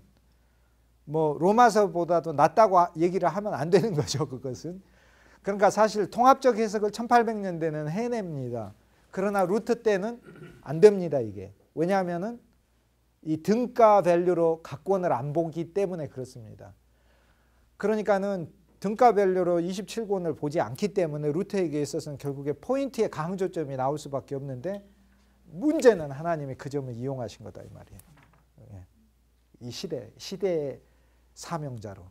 뭐 로마서보다도 낫다고 얘기를 하면 안 되는 거죠. 그것은. 그러니까 사실 통합적 해석을 1800년대는 해냅니다. 그러나 루터 때는 안 됩니다. 이게. 왜냐하면은 이 등가 밸류로 각권을 안 보기 때문에 그렇습니다. 그러니까는 등가 밸류로 27권을 보지 않기 때문에 루터에게 있어서는 결국에 포인트의 강조점이 나올 수밖에 없는데 문제는 하나님이 그 점을 이용하신 거다 이 말이에요. 이 시대의 사명자로.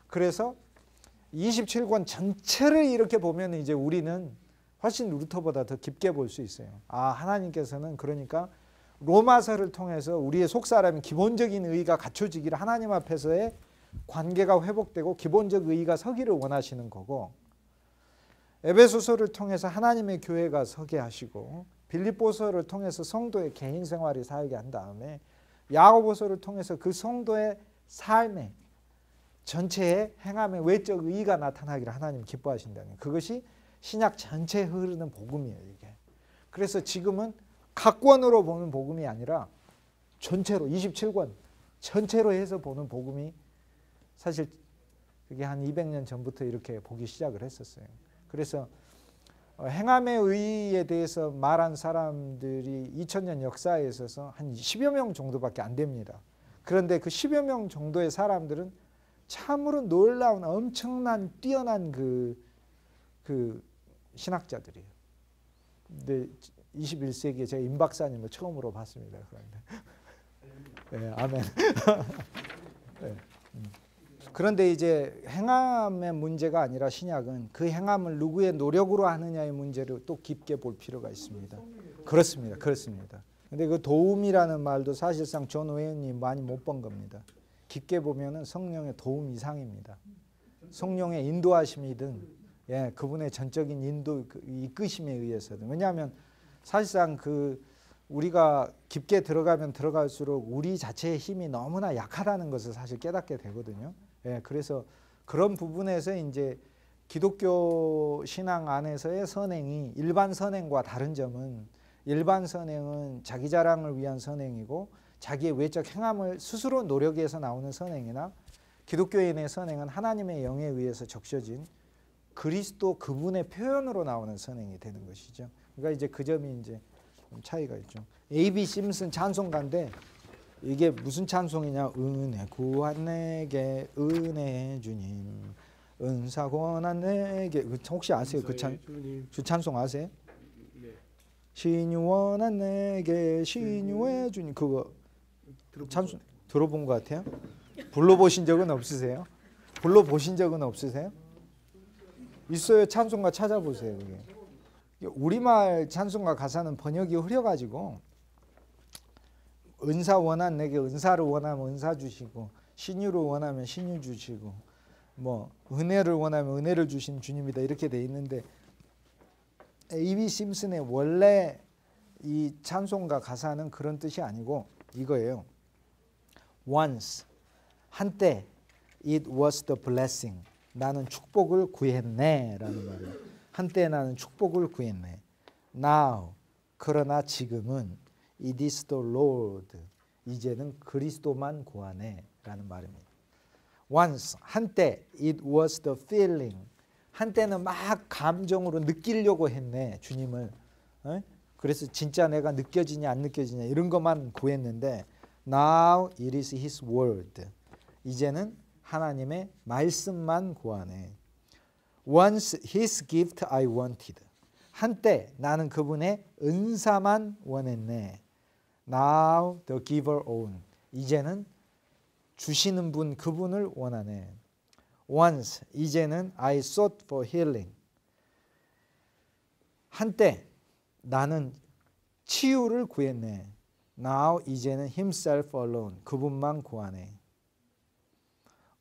그래서 27권 전체를 이렇게 보면 이제 우리는 훨씬 루터보다 더 깊게 볼 수 있어요. 아, 하나님께서는 그러니까 로마서를 통해서 우리의 속사람이 기본적인 의의가 갖춰지기를 하나님 앞에서의 관계가 회복되고 기본적 의의가 서기를 원하시는 거고 에베소서를 통해서 하나님의 교회가 서게 하시고 빌립보서를 통해서 성도의 개인 생활이 살게 한 다음에 야고보서를 통해서 그 성도의 삶의 전체의 행함의 외적 의의가 나타나기를 하나님 기뻐하신다는 그것이 신약 전체에 흐르는 복음이에요. 이게. 그래서 지금은 각권으로 보는 복음이 아니라 전체로 27권 전체로 해서 보는 복음이 사실 그게 한 200년 전부터 이렇게 보기 시작을 했었어요. 그래서 행함의 의의에 대해서 말한 사람들이 2000년 역사에 있어서 한 10여 명 정도밖에 안 됩니다. 그런데 그 10여 명 정도의 사람들은 참으로 놀라운 엄청난 뛰어난 그 신학자들이에요. 근데 21세기에 제가 임 박사님을 처음으로 봤습니다. 네, 아멘. 네. 그런데 이제 행함의 문제가 아니라 신약은 그 행함을 누구의 노력으로 하느냐의 문제를 또 깊게 볼 필요가 있습니다. 그렇습니다. 그렇습니다. 근데 그 도움이라는 말도 사실상 존 웨인이 많이 못 본 겁니다. 깊게 보면은 성령의 도움 이상입니다. 성령의 인도하심이든 예, 그분의 전적인 인도 이끄심에 의해서든 왜냐하면 사실상 그 우리가 깊게 들어가면 들어갈수록 우리 자체의 힘이 너무나 약하다는 것을 사실 깨닫게 되거든요. 예, 그래서 그런 부분에서 이제 기독교 신앙 안에서의 선행이 일반 선행과 다른 점은 일반 선행은 자기 자랑을 위한 선행이고 자기의 외적 행함을 스스로 노력해서 나오는 선행이나 기독교인의 선행은 하나님의 영에 의해서 적셔진 그리스도 그분의 표현으로 나오는 선행이 되는 것이죠. 그러니까 이제 그 점이 이제 좀 차이가 있죠. A.B. 심슨 찬송가인데 이게 무슨 찬송이냐? 은혜 구한 내게 은혜 주님 은사 권한 내게 혹시 아세요? 그 찬송 아세요? 네. 신유 원한 내게 신유의 주님 그거 찬송 들어본 것 같아요? 불러보신 적은 없으세요? 불러보신 적은 없으세요? 있어요. 찬송가 찾아보세요. 그게. 우리말 찬송가 가사는 번역이 흐려가지고 은사 원한 내게 은사를 원하면 은사 주시고 신유를 원하면 신유 주시고 뭐 은혜를 원하면 은혜를 주신 주님이다 이렇게 돼 있는데 A.B. 심슨의 원래 이 찬송가 가사는 그런 뜻이 아니고 이거예요. Once 한때 it was the blessing 나는 축복을 구했네 라는 말이에요. 한때 나는 축복을 구했네. Now 그러나 지금은 it is the Lord 이제는 그리스도만 구하네 라는 말입니다. Once 한때 it was the feeling 한때는 막 감정으로 느끼려고 했네 주님을. 그래서 진짜 내가 느껴지냐 안 느껴지냐 이런 것만 구했는데 Now it is His word 이제는 하나님의 말씀만 구하네. Once His gift I wanted 한때 나는 그분의 은사만 원했네. Now the giver own 이제는 주시는 분 그분을 원하네. Once 이제는 I sought for healing. 한때 나는 치유를 구했네. Now 이제는 himself alone. 그분만 구하네.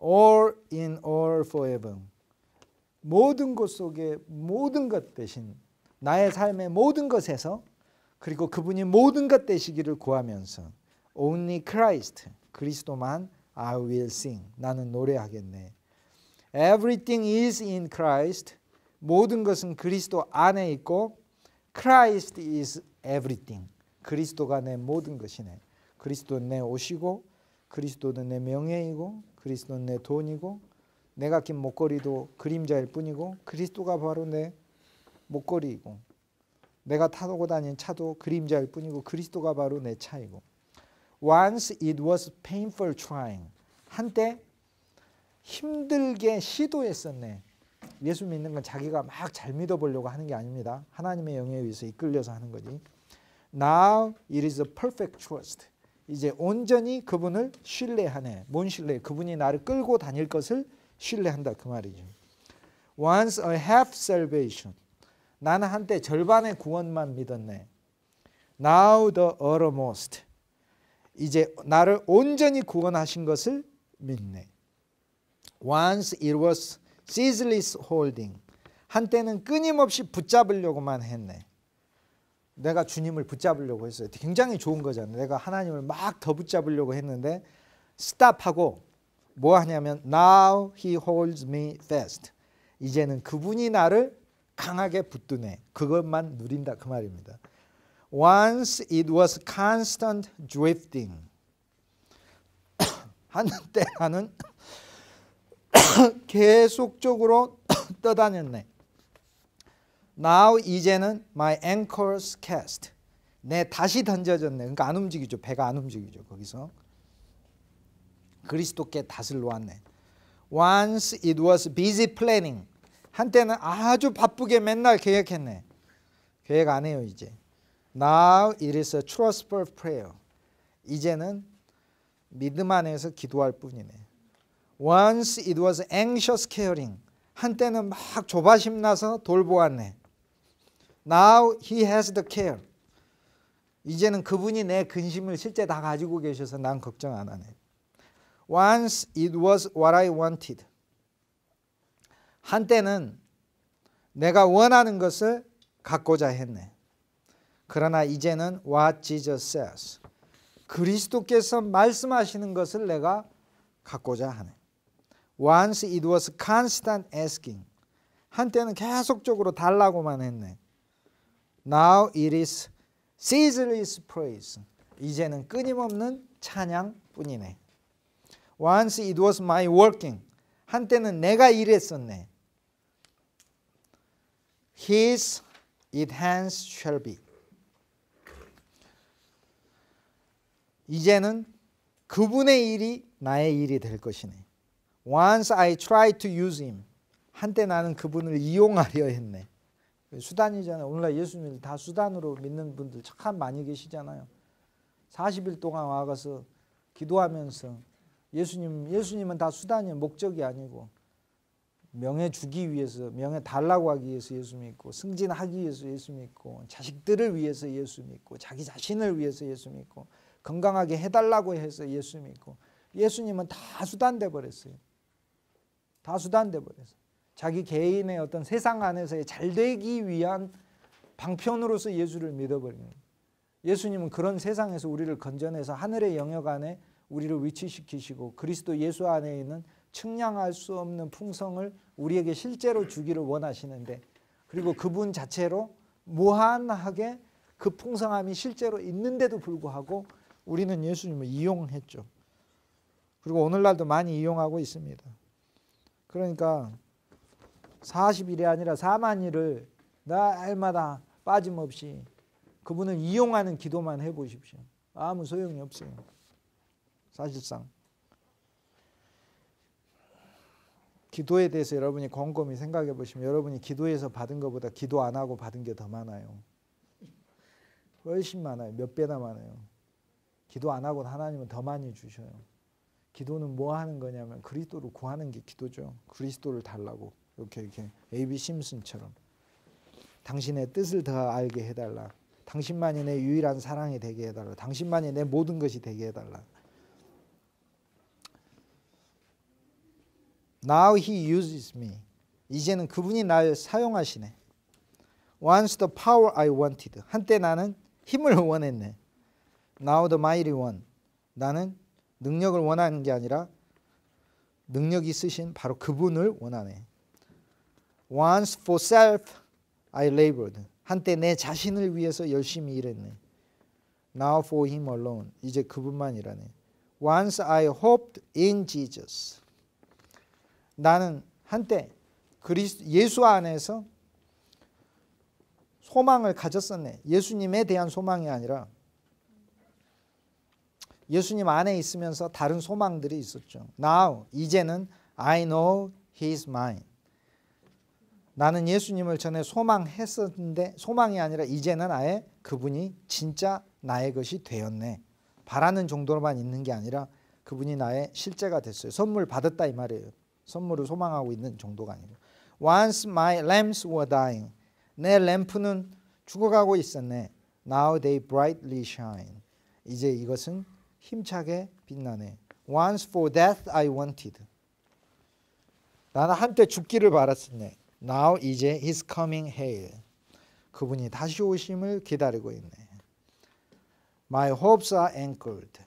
All in all forever. 모든 것 속에 모든 것 대신 나의 삶의 모든 것에서 그리고 그분이 모든 것 되시기를 구하면서 Only Christ. 그리스도만 I will sing. 나는 노래하겠네. Everything is in Christ. 모든 것은 그리스도 안에 있고 Christ is everything. 그리스도가 내 모든 것이네. 그리스도는 내 옷이고 그리스도는 내 명예이고 그리스도는 내 돈이고 내가 낀 목걸이도 그림자일 뿐이고 그리스도가 바로 내 목걸이이고 내가 타고 다닌 차도 그림자일 뿐이고 그리스도가 바로 내 차이고 Once it was painful trying. 한때 힘들게 시도했었네. 예수 믿는 건 자기가 막 잘 믿어보려고 하는 게 아닙니다. 하나님의 영에 의해서 이끌려서 하는 거지. Now it is a perfect trust. 이제 온전히 그분을 신뢰하네. 뭔 신뢰? 그분이 나를 끌고 다닐 것을 신뢰한다 그 말이죠. Once a half salvation. 나는 한때 절반의 구원만 믿었네. Now the uttermost. 이제 나를 온전히 구원하신 것을 믿네. Once it was ceaseless holding. 한때는 끊임없이 붙잡으려고만 했네. 내가 주님을 붙잡으려고 했어요. 굉장히 좋은 거잖아요. 내가 하나님을 막 더 붙잡으려고 했는데 스탑하고 뭐 하냐면 Now he holds me fast. 이제는 그분이 나를 강하게 붙드네. 그것만 누린다 그 말입니다. Once it was constant drifting. 한때 나는 계속적으로 떠다녔네. Now 이제는 my anchors cast. 내 다시 던져졌네. 그러니까 안 움직이죠. 배가 안 움직이죠. 거기서 그리스도께 닷을 놓았네. Once it was busy planning. 한때는 아주 바쁘게 맨날 계획했네. 계획 안 해요 이제. Now it is a trustful prayer. 이제는 믿음 안에서 기도할 뿐이네. Once it was anxious caring. 한때는 막 조바심 나서 돌보았네. Now he has the care. 이제는 그분이 내 근심을 실제 다 가지고 계셔서 난 걱정 안 하네. Once it was what I wanted. 한때는 내가 원하는 것을 갖고자 했네. 그러나 이제는 what Jesus says. 그리스도께서 말씀하시는 것을 내가 갖고자 하네. Once it was constant asking. 한때는 계속적으로 달라고만 했네. Now it is ceaseless praise. 이제는 끊임없는 찬양뿐이네. Once it was my working. 한때는 내가 일했었네. His it hands shall be. 이제는 그분의 일이 나의 일이 될 것이네. Once I tried to use him. 한때 나는 그분을 이용하려 했네. 수단이잖아요. 오늘날 예수님을 다 수단으로 믿는 분들 참 많이 계시잖아요. 40일 동안 와가서 기도하면서 예수님은 다 수단이에요. 목적이 아니고 명예 주기 위해서, 명예 달라고 하기 위해서 예수 믿고, 승진하기 위해서 예수 믿고, 자식들을 위해서 예수 믿고, 자기 자신을 위해서 예수 믿고, 건강하게 해달라고 해서 예수 믿고. 예수님은 다 수단돼 버렸어요. 다 수단돼 버렸어요. 자기 개인의 어떤 세상 안에서의 잘되기 위한 방편으로서 예수를 믿어버리는 거예요. 예수님은 그런 세상에서 우리를 건져내서 하늘의 영역 안에 우리를 위치시키시고 그리스도 예수 안에 있는 측량할 수 없는 풍성을 우리에게 실제로 주기를 원하시는데, 그리고 그분 자체로 무한하게 그 풍성함이 실제로 있는데도 불구하고 우리는 예수님을 이용했죠. 그리고 오늘날도 많이 이용하고 있습니다. 그러니까 40일이 아니라 4만 일을 날마다 빠짐없이 그분을 이용하는 기도만 해보십시오. 아무 소용이 없어요. 사실상 기도에 대해서 여러분이 곰곰이 생각해 보시면 여러분이 기도해서 받은 것보다 기도 안 하고 받은 게 더 많아요. 훨씬 많아요. 몇 배나 많아요. 기도 안 하고 하나님은 더 많이 주셔요. 기도는 뭐 하는 거냐면 그리스도를 구하는 게 기도죠. 그리스도를 달라고. 이렇게 A.B. 심슨처럼 당신의 뜻을 더 알게 해달라. 당신만이 내 유일한 사랑이 되게 해달라. 당신만이 내 모든 것이 되게 해달라. Now he uses me. 이제는 그분이 날 사용하시네. Once the power I wanted. 한때 나는 힘을 원했네. Now the mighty one. 나는 능력을 원하는 게 아니라 능력 있으신 바로 그분을 원하네. Once for self I labored. 한때 내 자신을 위해서 열심히 일했네. Now for him alone. 이제 그분만 일하네. Once I hoped in Jesus. 나는 한때 예수 안에서 소망을 가졌었네. 예수님에 대한 소망이 아니라 예수님 안에 있으면서 다른 소망들이 있었죠. Now, 이제는 I know he is mine. 나는 예수님을 전에 소망했었는데 소망이 아니라 이제는 아예 그분이 진짜 나의 것이 되었네. 바라는 정도로만 있는 게 아니라 그분이 나의 실제가 됐어요. 선물 받았다 이 말이에요. 선물을 소망하고 있는 정도가 아니고. Once my lamps were dying. 내 램프는 죽어가고 있었네. Now they brightly shine. 이제 이것은 힘차게 빛나네. Once for death I wanted. 나는 한때 죽기를 바랐었네. Now 이제 his coming hail. 그분이 다시 오심을 기다리고 있네. My hopes are anchored.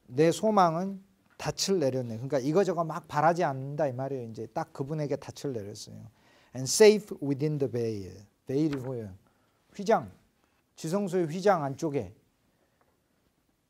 내 소망은 닻을 내렸네. 그러니까 이거저거 막 바라지 않는다 이 말이에요. 이제 딱 그분에게 닻을 내렸어요. And safe within the veil. 베일이 뭐예요? 휘장. 지성소의 휘장 안쪽에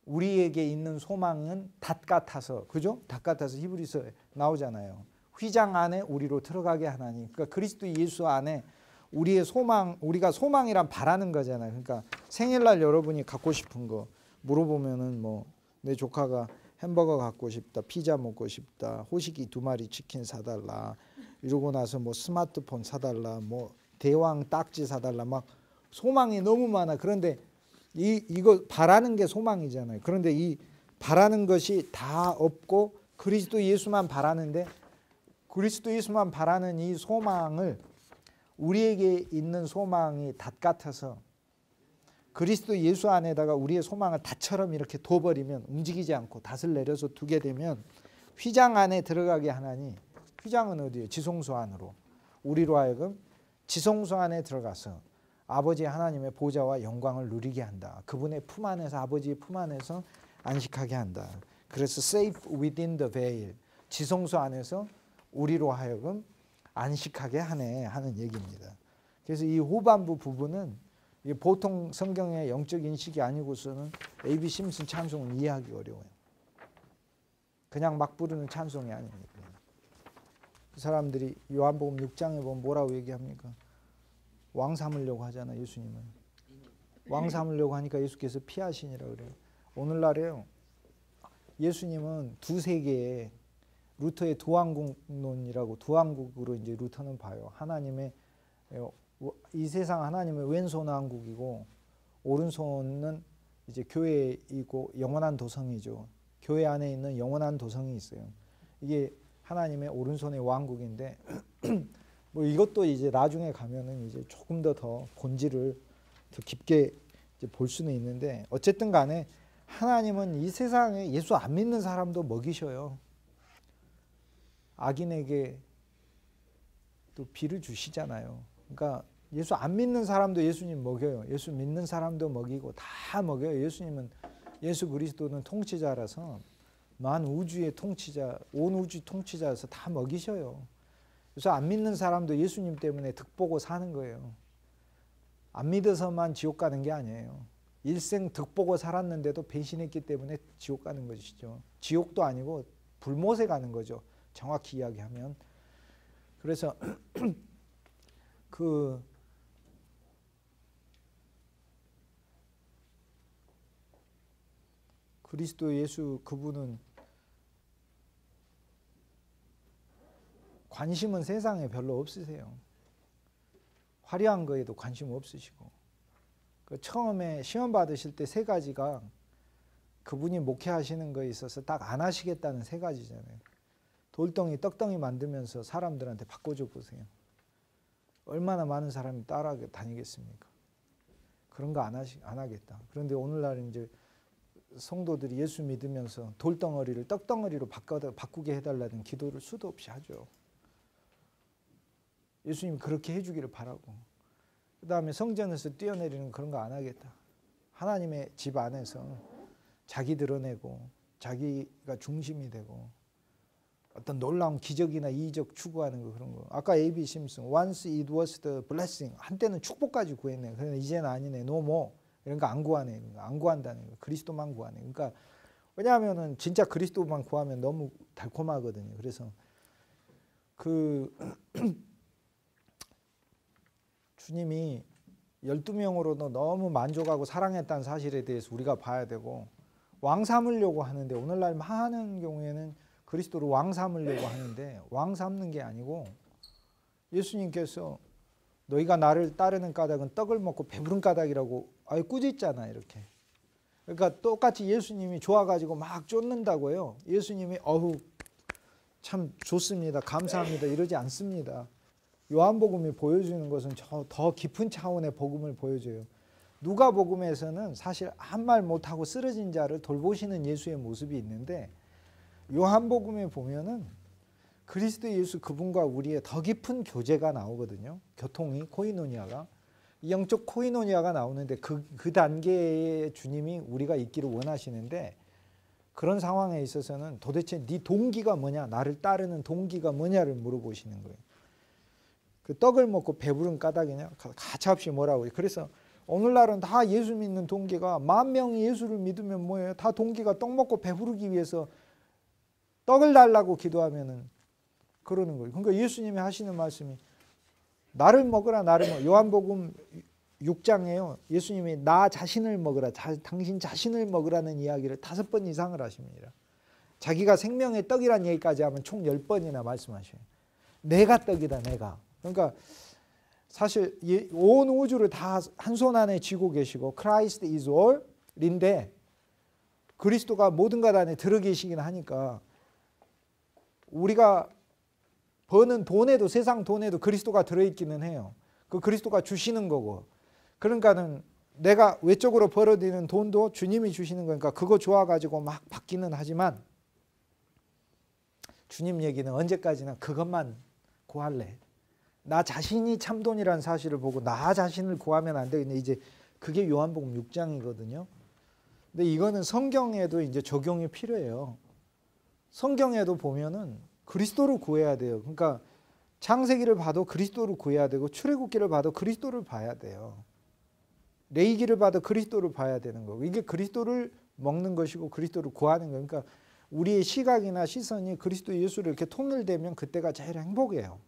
우리에게 있는 소망은 닷 같아서, 그죠? 닷 같아서 히브리서에 나오잖아요. 휘장 안에 우리로 들어가게 하나니. 그러니까 그리스도 예수 안에 우리의 소망, 우리가 소망이란 바라는 거잖아요. 그러니까 생일날 여러분이 갖고 싶은 거 물어보면은 뭐 내 조카가 햄버거 갖고 싶다, 피자 먹고 싶다, 호식이 2마리 치킨 사달라, 이러고 나서 뭐 스마트폰 사달라, 뭐 대왕 딱지 사달라, 막 소망이 너무 많아. 그런데 이거 바라는 게 소망이잖아요. 그런데 이 바라는 것이 다 없고 그리스도 예수만 바라는데 그리스도 예수만 바라는 이 소망을 우리에게 있는 소망이 닷 같아서 그리스도 예수 안에다가 우리의 소망을 닷처럼 이렇게 둬버리면 움직이지 않고 닷을 내려서 두게 되면 휘장 안에 들어가게 하나니 휘장은 어디예요? 지성소 안으로. 우리로 하여금 지성소 안에 들어가서 아버지 하나님의 보좌와 영광을 누리게 한다. 그분의 품 안에서 아버지의 품 안에서 안식하게 한다. 그래서 safe within the veil. 지성소 안에서 우리로 하여금 안식하게 하네 하는 얘기입니다. 그래서 이 후반부 부분은 보통 성경의 영적 인식이 아니고서는 A.B. 심슨 찬송은 이해하기 어려워요. 그냥 막 부르는 찬송이 아닙니다. 그 사람들이 요한복음 6장에 보면 뭐라고 얘기합니까? 왕 삼으려고 하잖아요. 예수님은. 왕 삼으려고 하니까 예수께서 피하시니라 그래요. 오늘날에요. 예수님은 두세 개의 루터의 두왕국론이라고 두왕국으로 이제 루터는 봐요. 하나님의 이 세상 하나님의 왼손 왕국이고 오른손은 이제 교회이고 영원한 도성이죠. 교회 안에 있는 영원한 도성이 있어요. 이게 하나님의 오른손의 왕국인데 뭐 이것도 이제 나중에 가면은 이제 조금 더 본질을 더 깊게 이제 볼 수는 있는데 어쨌든 간에 하나님은 이 세상에 예수 안 믿는 사람도 먹이셔요. 악인에게 또 비를 주시잖아요. 그러니까 예수 안 믿는 사람도 예수님 먹여요. 예수 믿는 사람도 먹이고 다 먹여요. 예수님은 예수 그리스도는 통치자라서 만 우주의 통치자, 온 우주 통치자라서 다 먹이셔요. 그래서 안 믿는 사람도 예수님 때문에 득보고 사는 거예요. 안 믿어서만 지옥 가는 게 아니에요. 일생 득보고 살았는데도 배신했기 때문에 지옥 가는 것이죠. 지옥도 아니고 불못에 가는 거죠. 정확히 이야기하면. 그래서 그리스도 예수 그분은 관심은 세상에 별로 없으세요. 화려한 거에도 관심 없으시고 처음에 시험 받으실 때 3가지가 그분이 목회하시는 거에 있어서 딱 안 하시겠다는 세 가지잖아요. 돌덩이 떡덩이 만들면서 사람들한테 바꿔줘 보세요. 얼마나 많은 사람이 따라 다니겠습니까? 그런 거 안 하겠다. 그런데 오늘날 이제 성도들이 예수 믿으면서 돌덩어리를 떡덩어리로 바꾸게 해달라는 기도를 수도 없이 하죠. 예수님 그렇게 해주기를 바라고, 그 다음에 성전에서 뛰어내리는 그런 거 안 하겠다. 하나님의 집 안에서 자기 드러내고 자기가 중심이 되고 어떤 놀라운 기적이나 이적 추구하는 거, 그런 거. 아까 A.B. 심슨 once it was the blessing, 한때는 축복까지 구했네. 그런데 이제는 아니네. no more. 이런 거 안 구하네. 안 구한다는 거. 그리스도만 구하네. 그러니까 왜냐하면은 진짜 그리스도만 구하면 너무 달콤하거든요. 그래서 그 주님이 12명으로도 너무 만족하고 사랑했다는 사실에 대해서 우리가 봐야 되고, 왕 삼으려고 하는데 오늘날 많은 경우에는 그리스도를 왕 삼으려고 하는데 왕 삼는 게 아니고, 예수님께서 너희가 나를 따르는 까닭은 떡을 먹고 배부른 까닭이라고 아예 꾸짖잖아 이렇게. 그러니까 똑같이 예수님이 좋아가지고 막 쫓는다고요. 예수님이 어후 참 좋습니다, 감사합니다 이러지 않습니다. 요한복음이 보여주는 것은 더 깊은 차원의 복음을 보여줘요. 누가복음에서는 사실 한 말 못하고 쓰러진 자를 돌보시는 예수의 모습이 있는데, 요한복음에 보면은 그리스도 예수 그분과 우리의 더 깊은 교제가 나오거든요. 교통이, 코이노니아가, 영적 코이노니아가 나오는데 그 단계에 주님이 우리가 있기를 원하시는데, 그런 상황에 있어서는 도대체 네 동기가 뭐냐, 나를 따르는 동기가 뭐냐를 물어보시는 거예요. 그 떡을 먹고 배부른 까닭이냐, 가차없이 뭐라고. 그래서 오늘날은 다 예수 믿는 동기가, 10,000명이 예수를 믿으면 뭐예요? 다 동기가 떡 먹고 배부르기 위해서 떡을 달라고 기도하면은 그러는 거예요. 그러니까 예수님이 하시는 말씀이 나를 먹으라, 나를 먹으라. 요한복음 6장에요. 예수님이 나 자신을 먹으라, 당신 자신을 먹으라는 이야기를 5번 이상을 하십니다. 자기가 생명의 떡이라는 얘기까지 하면 총 10번이나 말씀하셔요. 내가 떡이다, 내가. 그러니까 사실 온 우주를 다 한 손 안에 쥐고 계시고 Christ is all인데, 그리스도가 모든 것 안에 들어 계시긴 하니까 우리가 버는 돈에도, 세상 돈에도 그리스도가 들어있기는 해요. 그 그리스도가 주시는 거고, 그러니까는 내가 외적으로 벌어들이는 돈도 주님이 주시는 거니까 그거 좋아가지고 막 받기는 하지만, 주님 얘기는 언제까지나 그것만 구할래. 나 자신이 참돈이라는 사실을 보고 나 자신을 구하면 안 되겠네. 이제 그게 요한복음 6장이거든요. 근데 이거는 성경에도 이제 적용이 필요해요. 성경에도 보면은 그리스도를 구해야 돼요. 그러니까 창세기를 봐도 그리스도를 구해야 되고, 출애굽기를 봐도 그리스도를 봐야 돼요. 레위기를 봐도 그리스도를 봐야 되는 거고, 이게 그리스도를 먹는 것이고 그리스도를 구하는 거예요. 그러니까 우리의 시각이나 시선이 그리스도 예수를 이렇게 통일되면 그때가 제일 행복해요.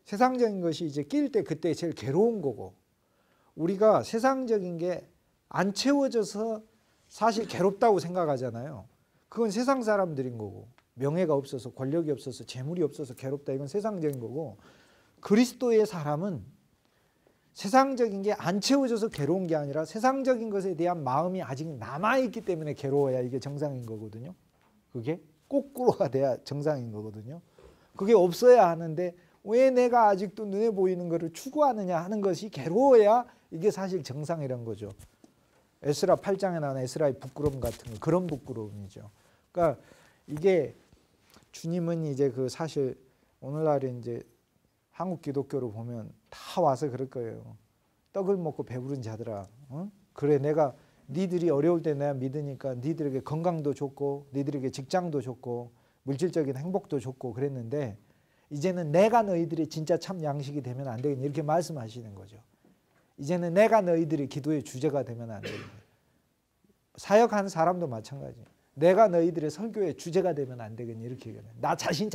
세상적인 것이 이제 낄 때 그때 제일 괴로운 거고, 우리가 세상적인 게 안 채워져서 사실 괴롭다고 생각하잖아요. 그건 세상 사람들인 거고, 명예가 없어서, 권력이 없어서, 재물이 없어서 괴롭다, 이건 세상적인 거고, 그리스도의 사람은 세상적인 게 안 채워져서 괴로운 게 아니라 세상적인 것에 대한 마음이 아직 남아있기 때문에 괴로워야 이게 정상인 거거든요. 그게 거꾸로가 돼야 정상인 거거든요. 그게 없어야 하는데 왜 내가 아직도 눈에 보이는 것을 추구하느냐 하는 것이 괴로워야 이게 사실 정상이란 거죠. 에스라 8장에 나오는 에스라의 부끄러움 같은 거, 그런 부끄러움이죠. 그러니까 이게 주님은 이제 그 사실 오늘날에 이제 한국 기독교로 보면 다 와서 그럴 거예요. 떡을 먹고 배부른 자들아, 그래 내가 니들이 어려울 때 내가 믿으니까 니들에게 건강도 좋고 니들에게 직장도 좋고 물질적인 행복도 좋고 그랬는데, 이제는 내가 너희들의 진짜 참 양식이 되면 안 되겠니, 이렇게 말씀하시는 거죠. 이제는 내가 너희들의 기도의 주제가 되면 안 되겠니. 사역하는 사람도 마찬가지. 내가 너희들의 설교의 주제가 되면 안 되겠니, 이렇게 얘기해요. 나 자신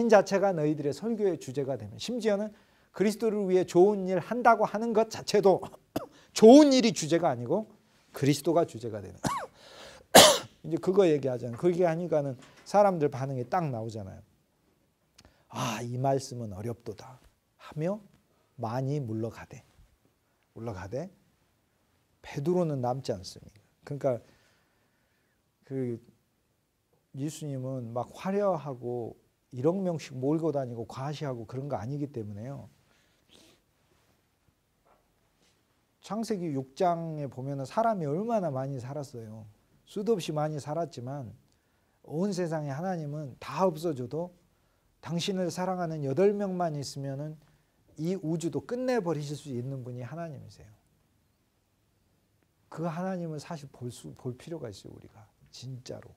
자체가 너희들의 설교의 주제가 되면, 심지어는 그리스도를 위해 좋은 일 한다고 하는 것 자체도 좋은 일이 주제가 아니고 그리스도가 주제가 되는 이제 그거 얘기하잖아요. 그게 하니까는 사람들 반응이 딱 나오잖아요. 아, 이 말씀은 어렵도다 하며 많이 물러가되 베드로는 남지 않습니다. 그러니까 그 예수님은 막 화려하고 1억 명씩 몰고 다니고 과시하고 그런 거 아니기 때문에요. 창세기 6장에 보면은 사람이 얼마나 많이 살았어요. 수도 없이 많이 살았지만 온 세상에 하나님은 다 없어져도 당신을 사랑하는 8명만 있으면은 이 우주도 끝내버리실 수 있는 분이 하나님이세요. 그 하나님을 사실 볼 필요가 있어요, 우리가. 진짜로.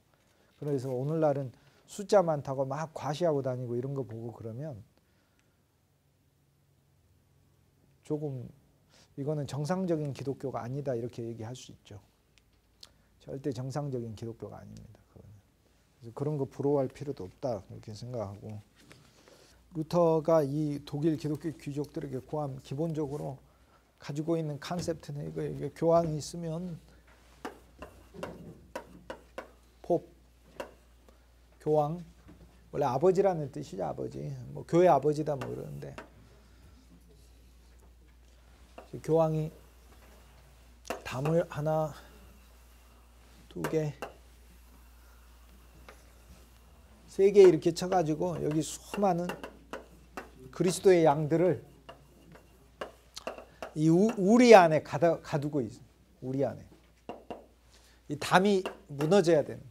그래서 오늘날은 숫자 많다고 막 과시하고 다니고 이런 거 보고 그러면 조금 이거는 정상적인 기독교가 아니다 이렇게 얘기할 수 있죠. 절대 정상적인 기독교가 아닙니다. 그래서 그런 거 부러워할 필요도 없다 이렇게 생각하고, 루터가 이 독일 기독교 귀족들에게 구한 기본적으로 가지고 있는 컨셉트는 이게 교황이 있으면 팝, 교황, 원래 아버지라는 뜻이죠. 아버지, 뭐 교회 아버지다 뭐 그러는데, 교황이 담을 하나, 두 개, 세 개 이렇게 쳐가지고 여기 수많은 그리스도의 양들을 이 우리 안에 가두고 있어요. 우리 안에. 이 담이 무너져야 됩니다.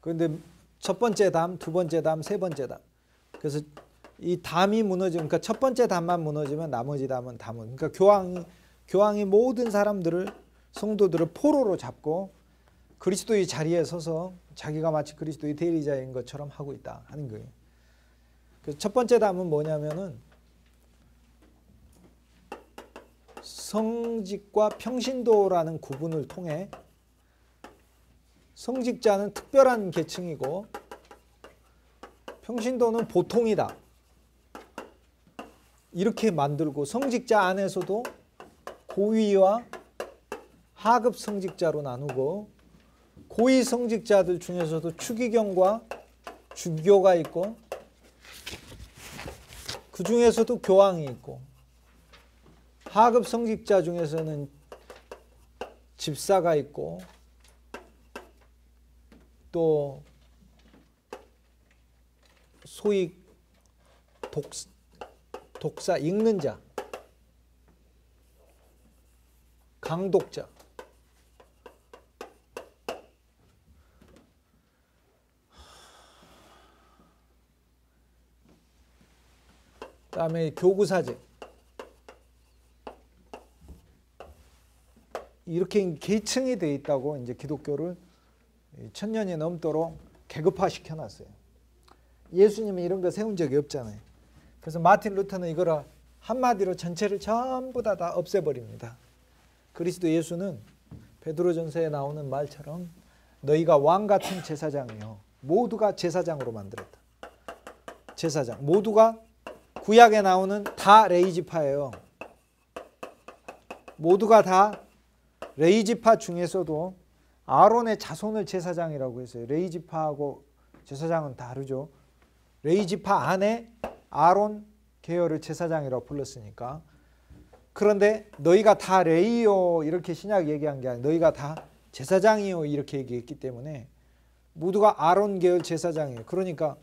그런데 첫 번째 담, 두 번째 담, 세 번째 담. 그래서 이 담이 무너지면, 그러니까 첫 번째 담만 무너지면 나머지 담은 그러니까 교황이 모든 사람들을, 성도들을 포로로 잡고 그리스도의 자리에 서서 자기가 마치 그리스도의 대리자인 것처럼 하고 있다 하는 거예요. 그래서 첫 번째 담은 뭐냐면은 성직과 평신도라는 구분을 통해 성직자는 특별한 계층이고 평신도는 보통이다 이렇게 만들고, 성직자 안에서도 고위와 하급 성직자로 나누고, 고위 성직자들 중에서도 추기경과 주교가 있고 그 중에서도 교황이 있고, 하급 성직자 중에서는 집사가 있고, 또 소위 독사, 읽는 자, 강독자, 그다음에 교구사제, 이렇게 계층이 되어 있다고 이제 기독교를 1000년이 넘도록 계급화시켜 놨어요. 예수님은 이런 거 세운 적이 없잖아요. 그래서 마틴 루터는 이거를 한마디로 전체를 전부 다 없애버립니다. 그리스도 예수는 베드로전서에 나오는 말처럼 너희가 왕 같은 제사장이요, 모두가 제사장으로 만들었다. 제사장 모두가 구약에 나오는 다 레위지파예요. 모두가 다 레위지파 중에서도 아론의 자손을 제사장이라고 했어요. 레위지파하고 제사장은 다르죠. 레위지파 안에 아론 계열을 제사장이라고 불렀으니까. 그런데 너희가 다 레위요 이렇게 신약 얘기한 게 아니라 너희가 다 제사장이요 이렇게 얘기했기 때문에 모두가 아론 계열 제사장이에요. 그러니까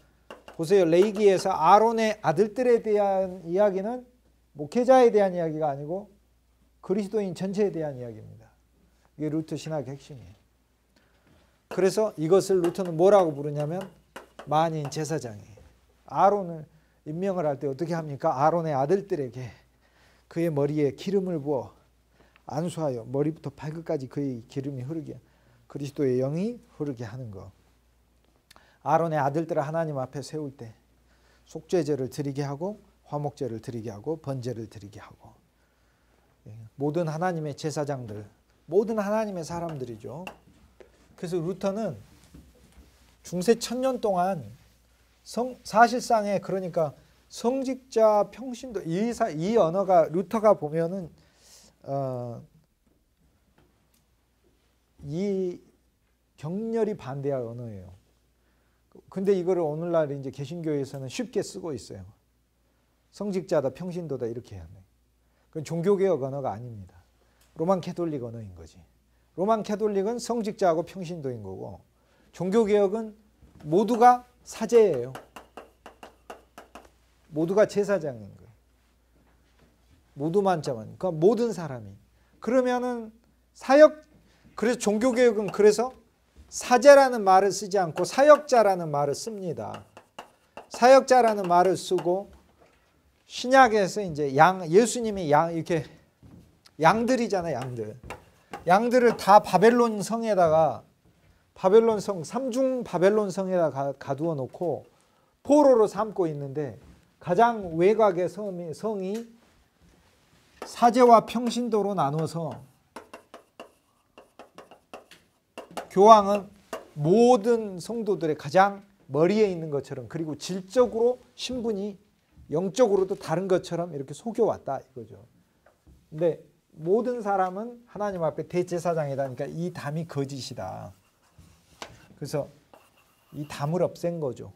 보세요. 레위기에서 아론의 아들들에 대한 이야기는 목회자에 대한 이야기가 아니고 그리스도인 전체에 대한 이야기입니다. 이게 루터 신학의 핵심이에요. 그래서 이것을 루터는 뭐라고 부르냐면 만인 제사장이에요. 아론을 임명을 할 때 어떻게 합니까? 아론의 아들들에게 그의 머리에 기름을 부어 안수하여 머리부터 발끝까지 그의 기름이 흐르게, 그리스도의 영이 흐르게 하는 것. 아론의 아들들을 하나님 앞에 세울 때 속죄제를 드리게 하고 화목제를 드리게 하고 번제를 드리게 하고, 모든 하나님의 제사장들, 모든 하나님의 사람들이죠. 그래서 루터는 중세 1000년 동안 사실상의, 그러니까 성직자, 평신도, 이 언어가 루터가 보면은 이 격렬히 반대할 언어예요. 근데 이거를 오늘날 이제 개신교에서는 쉽게 쓰고 있어요. 성직자다, 평신도다 이렇게 해야 돼요. 그건 종교개혁 언어가 아닙니다. 로만 캐톨릭 언어인 거지. 로만 캐톨릭은 성직자하고 평신도인 거고, 종교개혁은 모두가 사제예요. 모두가 제사장인 거예요. 모두 만자만. 그러니까 모든 사람이. 그러면은 그래서 종교개혁은 그래서 사제라는 말을 쓰지 않고 사역자라는 말을 씁니다. 사역자라는 말을 쓰고, 신약에서 이제 예수님이 이렇게 양들이잖아요, 양들. 양들을 다 바벨론 성에다가, 바벨론 성, 삼중 바벨론 성에다 가두어 놓고 포로로 삼고 있는데, 가장 외곽의 성이 사제와 평신도로 나눠서 교황은 모든 성도들의 가장 머리에 있는 것처럼, 그리고 질적으로 신분이 영적으로도 다른 것처럼 이렇게 속여왔다 이거죠. 근데 모든 사람은 하나님 앞에 대제사장이다니까 이 담이 거짓이다. 그래서 이 담을 없앤 거죠.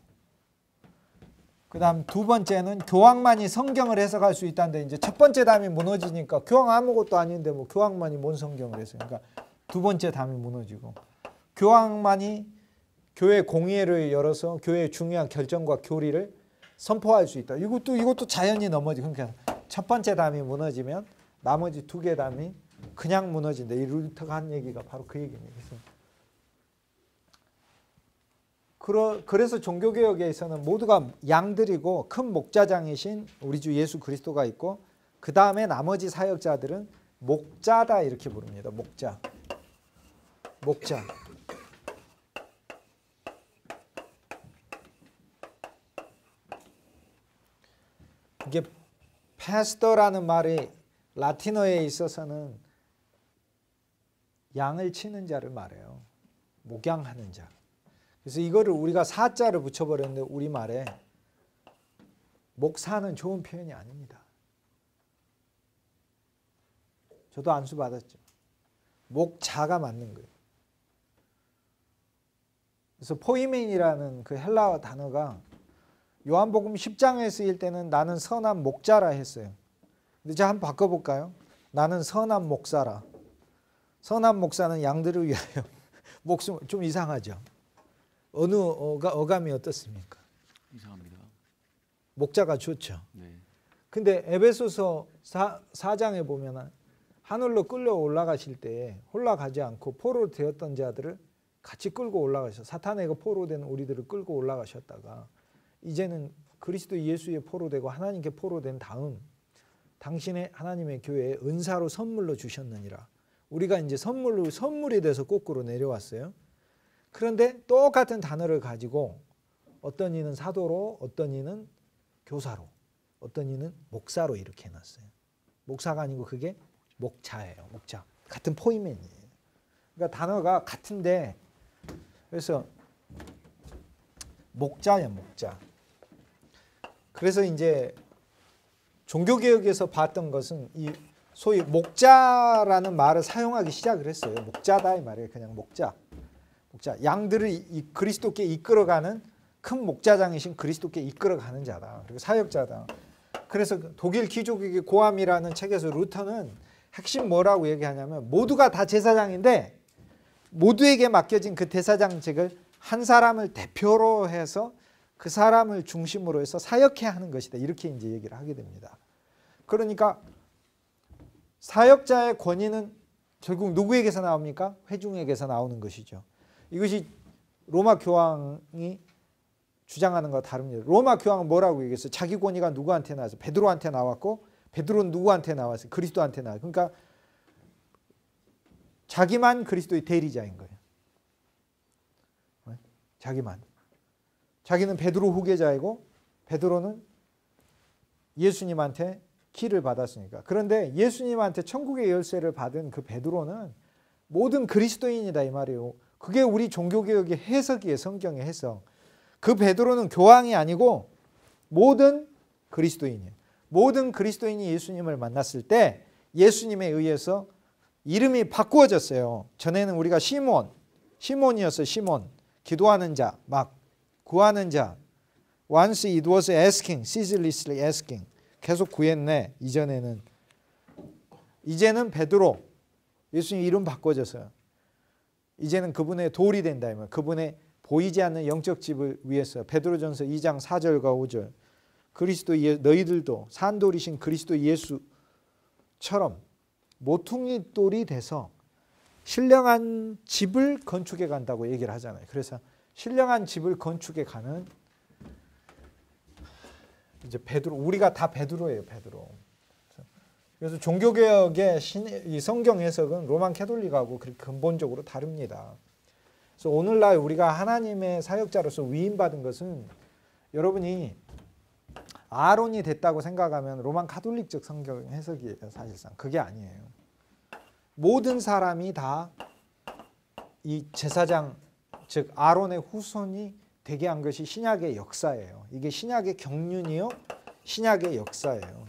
그 다음 두 번째는 교황만이 성경을 해석할 수 있다는데, 이제 첫 번째 담이 무너지니까 교황 아무것도 아닌데 뭐 교황만이 뭔 성경을 했어요. 그러니까 두 번째 담이 무너지고, 교황만이 교회 공회를 열어서 교회의 중요한 결정과 교리를 선포할 수 있다. 이것도 자연히 넘어지고, 그러니까 첫 번째 담이 무너지면 나머지 두 개 담이 그냥 무너진다. 이 루터가 한 얘기가 바로 그 얘기입니다. 그래서 종교개혁에서는 모두가 양들이고 큰 목자장이신 우리 주 예수 그리스도가 있고, 그 다음에 나머지 사역자들은 목자다 이렇게 부릅니다. 목자. 이게 패스터라는 말이 라틴어에 있어서는 양을 치는 자를 말해요. 목양하는 자. 그래서 이거를 우리가 사자를 붙여버렸는데, 우리말에 목사는 좋은 표현이 아닙니다. 저도 안수 받았죠. 목자가 맞는 거예요. 그래서 포이멘이라는 그 헬라어 단어가 요한복음 10장에 쓰일 때는 나는 선한 목자라 했어요. 근데 제가 한번 바꿔볼까요? 나는 선한 목사라. 선한 목사는 양들을 위하여 목숨, 좀 이상하죠? 어느 어감이 어떻습니까? 이상합니다. 목자가 좋죠. 네. 근데 에베소서 4장에 보면 하늘로 끌려 올라가실 때 올라가지 않고 포로 되었던 자들을 같이 끌고 올라가셔. 사탄의 그 포로된 우리들을 끌고 올라가셨다가 이제는 그리스도 예수의 포로되고 하나님께 포로된 다음 당신의 하나님의 교회에 은사로 선물로 주셨느니라. 우리가 이제 선물이 돼서 거꾸로 내려왔어요. 그런데 똑같은 단어를 가지고 어떤 이는 사도로, 어떤 이는 교사로, 어떤 이는 목사로 이렇게 해놨어요. 목사가 아니고 그게 목자예요. 목자. 같은 포이멘이에요. 그러니까 단어가 같은데, 그래서 목자예요, 목자. 그래서 이제 종교개혁에서 봤던 것은 이 소위 목자라는 말을 사용하기 시작을 했어요. 목자다 이 말이에요. 그냥 목자. 양들을 그리스도께 이끌어가는 큰 목자장이신 그리스도께 이끌어가는 자다. 그리고 사역자다. 그래서 독일 기독교 고함이라는 책에서 루터는 핵심 뭐라고 얘기하냐면, 모두가 다 제사장인데 모두에게 맡겨진 그 대사장직을 한 사람을 대표로 해서 그 사람을 중심으로 해서 사역해야 하는 것이다. 이렇게 이제 얘기를 하게 됩니다. 그러니까 사역자의 권위는 결국 누구에게서 나옵니까? 회중에게서 나오는 것이죠. 이것이 로마 교황이 주장하는 것과 다릅니다. 로마 교황은 뭐라고 얘기했어요? 자기 권위가 누구한테 나왔어요? 베드로한테 나왔고, 베드로는 누구한테 나왔어요? 그리스도한테 나왔어요. 그러니까 자기만 그리스도의 대리자인 거예요. 자기만. 자기는 베드로 후계자이고 베드로는 예수님한테 키를 받았으니까. 그런데 예수님한테 천국의 열쇠를 받은 그 베드로는 모든 그리스도인이다 이 말이에요. 그게 우리 종교개혁의 해석이에요. 성경의 해석. 그 베드로는 교황이 아니고 모든 그리스도인이에요. 모든 그리스도인이 예수님을 만났을 때 예수님에 의해서 이름이 바꾸어졌어요. 전에는 우리가 시몬이었어요. 시몬. 기도하는 자, 막 구하는 자. Once it was asking, ceaselessly asking. 계속 구했네. 이전에는. 이제는 베드로. 예수님 이름 바꿔졌어요. 이제는 그분의 돌이 된다. 그분의 보이지 않는 영적 집을 위해서 베드로전서 2장 4절과 5절 너희들도 산돌이신 그리스도 예수처럼 모퉁이 돌이 돼서 신령한 집을 건축해 간다고 얘기를 하잖아요. 그래서 신령한 집을 건축해 가는 이제 베드로, 우리가 다 베드로예요. 베드로. 그래서 종교개혁의 이 성경 해석은 로만 캐톨릭하고 그렇게 근본적으로 다릅니다. 그래서 오늘날 우리가 하나님의 사역자로서 위임받은 것은 여러분이 아론이 됐다고 생각하면 로만 카톨릭적 성경 해석이에요. 사실상 그게 아니에요. 모든 사람이 다 이 제사장 즉 아론의 후손이 되게 한 것이 신약의 역사예요. 이게 신약의 경륜이요, 신약의 역사예요.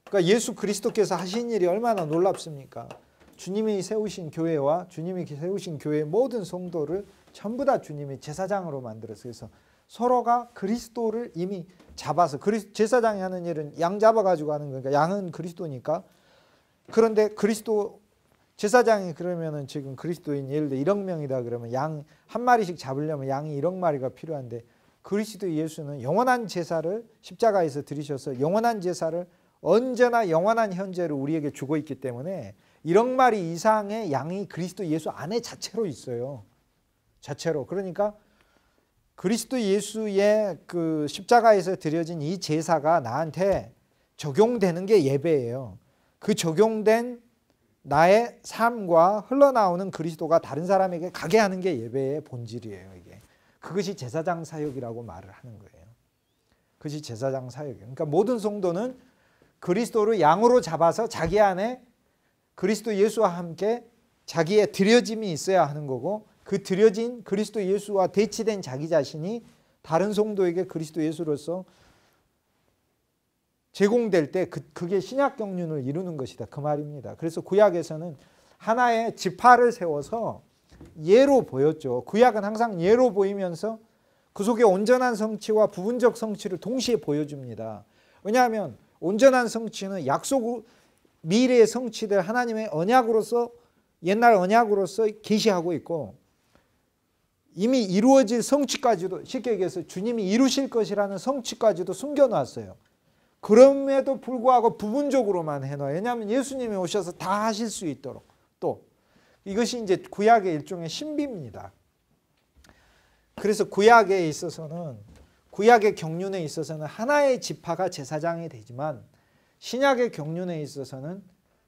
그러니까 예수 그리스도께서 하신 일이 얼마나 놀랍습니까? 주님이 세우신 교회와 주님이 세우신 교회의 모든 성도를 전부 다 주님이 제사장으로 만들었어요. 그래서 서로가 그리스도를 이미 잡아서 제사장이 하는 일은 양 잡아가지고 하는 거니까 양은 그리스도니까. 그런데 그리스도 제사장이 그러면은 지금 그리스도인 예를 들어 1억 명이다 그러면 양 한 마리씩 잡으려면 양이 1억 마리가 필요한데 그리스도 예수는 영원한 제사를 십자가에서 드리셔서 영원한 제사를 언제나 영원한 현재로 우리에게 주고 있기 때문에 1억 마리 이상의 양이 그리스도 예수 안에 자체로 있어요. 자체로. 그러니까 그리스도 예수의 그 십자가에서 드려진 이 제사가 나한테 적용되는 게 예배예요. 그 적용된 나의 삶과 흘러나오는 그리스도가 다른 사람에게 가게 하는 게 예배의 본질이에요. 이게. 그것이 제사장 사역이라고 말을 하는 거예요. 그것이 제사장 사역이에요. 그러니까 모든 성도는 그리스도를 양으로 잡아서 자기 안에 그리스도 예수와 함께 자기의 드려짐이 있어야 하는 거고 그 드려진 그리스도 예수와 대치된 자기 자신이 다른 성도에게 그리스도 예수로서 제공될 때 그게 신약 경륜을 이루는 것이다. 그 말입니다. 그래서 구약에서는 하나의 지파를 세워서 예로 보였죠. 구약은 항상 예로 보이면서 그 속에 온전한 성취와 부분적 성취를 동시에 보여줍니다. 왜냐하면 온전한 성취는 약속 미래에 성취될 하나님의 언약으로서 옛날 언약으로서 계시하고 있고 이미 이루어질 성취까지도 쉽게 얘기해서 주님이 이루실 것이라는 성취까지도 숨겨놨어요. 그럼에도 불구하고 부분적으로만 해놔요. 왜냐하면 예수님이 오셔서 다 하실 수 있도록. 또 이것이 이제 구약의 일종의 신비입니다. 그래서 구약에 있어서는 구약의 경륜에 있어서는 하나의 지파가 제사장이 되지만 신약의 경륜에 있어서는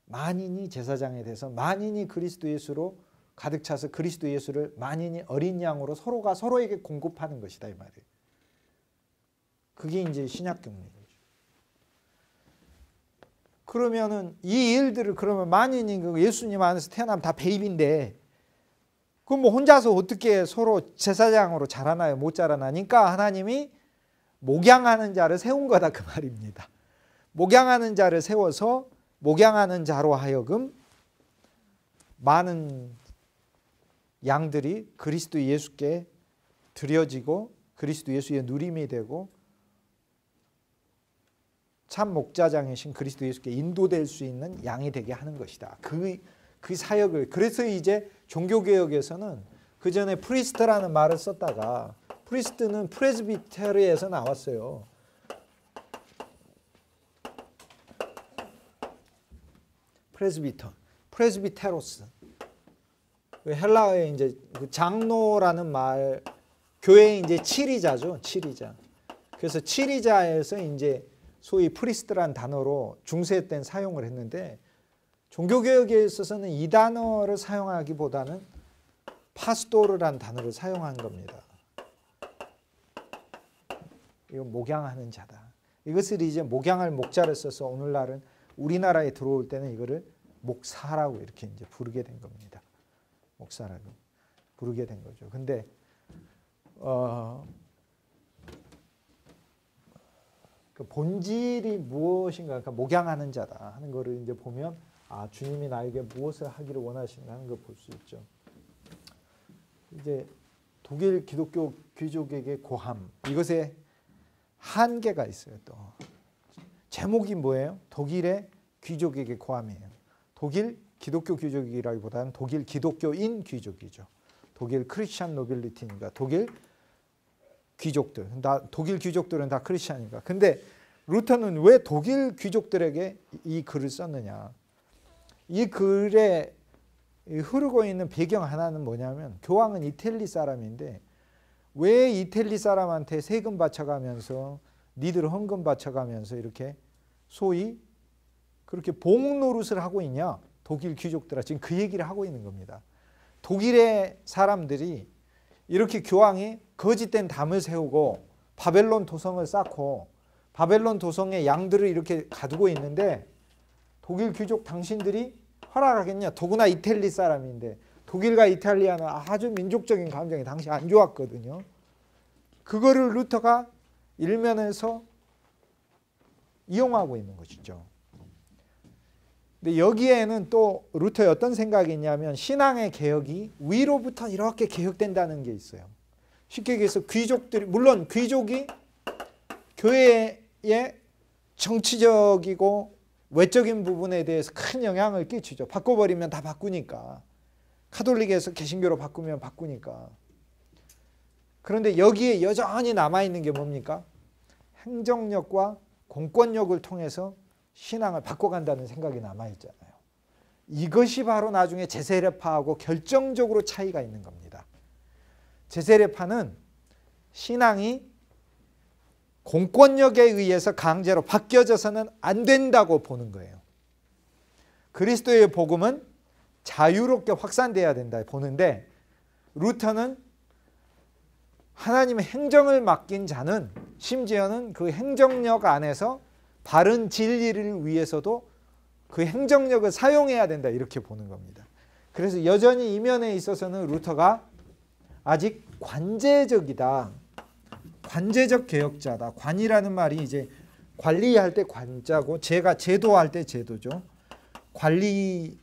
만인이 제사장이 돼서 만인이 그리스도 예수로 가득 차서 그리스도 예수를 만인이 어린 양으로 서로가 서로에게 공급하는 것이다 이 말이에요. 그게 이제 신약 경륜이죠. 그러면은 이 일들을 그러면 만인이 예수님 안에서 태어나면 다 베이비인데 그럼 뭐 혼자서 어떻게 서로 제사장으로 자라나요? 못 자라나니까 하나님이 목양하는 자를 세운 거다 그 말입니다. 목양하는 자를 세워서 목양하는 자로 하여금 많은 양들이 그리스도 예수께 드려지고 그리스도 예수의 누림이 되고 참 목자장이신 그리스도 예수께 인도될 수 있는 양이 되게 하는 것이다. 그 사역을 그래서 이제 종교개혁에서는 그 전에 프리스트라는 말을 썼다가 프리스트는 프레스비테르에서 나왔어요. 프레스비테로스. 헬라어에 이제 장로라는 말, 교회의 이제 칠이자죠, 칠이자. 그래서 칠이자에서 이제 소위 프리스트란 단어로 중세 때는 사용을 했는데 종교개혁에 있어서는 이 단어를 사용하기보다는 파스토르란 단어를 사용한 겁니다. 이건 목양하는 자다. 이것을 이제 목양할 목자를 써서 오늘날은 우리나라에 들어올 때는 이거를 목사라고 이렇게 이제 부르게 된 겁니다. 목사라고 부르게 된 거죠. 근데 그 본질이 무엇인가, 그러니까 목양하는 자다 하는 거를 이제 보면 아 주님이 나에게 무엇을 하기를 원하시는가 하는 걸 볼 수 있죠. 이제 독일 기독교 귀족에게 고함 이것에 한계가 있어요. 또 제목이 뭐예요? 독일의 귀족에게 고함이에요. 독일 기독교 귀족이라기보다는 독일 기독교인 귀족이죠. 독일 크리스찬 노빌리티니까 독일 귀족들. 독일 귀족들은 다 크리스찬이니까. 근데 루터는 왜 독일 귀족들에게 이 글을 썼느냐. 이 글에 흐르고 있는 배경 하나는 뭐냐면 교황은 이태리 사람인데 왜 이태리 사람한테 세금 바쳐가면서 니들 헌금 바쳐가면서 이렇게 소위 그렇게 봉 노릇을 하고 있냐. 독일 귀족들아 지금 그 얘기를 하고 있는 겁니다. 독일의 사람들이 이렇게 교황이 거짓된 담을 세우고 바벨론 도성을 쌓고 바벨론 도성에 양들을 이렇게 가두고 있는데 독일 귀족 당신들이 허락하겠냐. 더구나 이탈리 사람인데 독일과 이탈리아는 아주 민족적인 감정이 당시 안 좋았거든요. 그거를 루터가 일면에서 이용하고 있는 것이죠. 근데 여기에는 또 루터의 어떤 생각이 있냐면 신앙의 개혁이 위로부터 이렇게 개혁된다는 게 있어요. 쉽게 얘기해서 귀족들이 물론 귀족이 교회에 정치적이고 외적인 부분에 대해서 큰 영향을 끼치죠. 바꿔버리면 다 바꾸니까. 카톨릭에서 개신교로 바꾸면 바꾸니까. 그런데 여기에 여전히 남아있는 게 뭡니까? 행정력과 공권력을 통해서 신앙을 바꿔간다는 생각이 남아있잖아요. 이것이 바로 나중에 제세례파하고 결정적으로 차이가 있는 겁니다. 제세례파는 신앙이 공권력에 의해서 강제로 바뀌어져서는 안 된다고 보는 거예요. 그리스도의 복음은 자유롭게 확산돼야 된다 보는데 루터는 하나님의 행정을 맡긴 자는 심지어는 그 행정력 안에서 바른 진리를 위해서도 그 행정력을 사용해야 된다 이렇게 보는 겁니다. 그래서 여전히 이 면에 있어서는 루터가 아직 관제적이다. 관제적 개혁자다. 관이라는 말이 이제 관리할 때 관자고 제가 제도할 때 제도죠. 관리,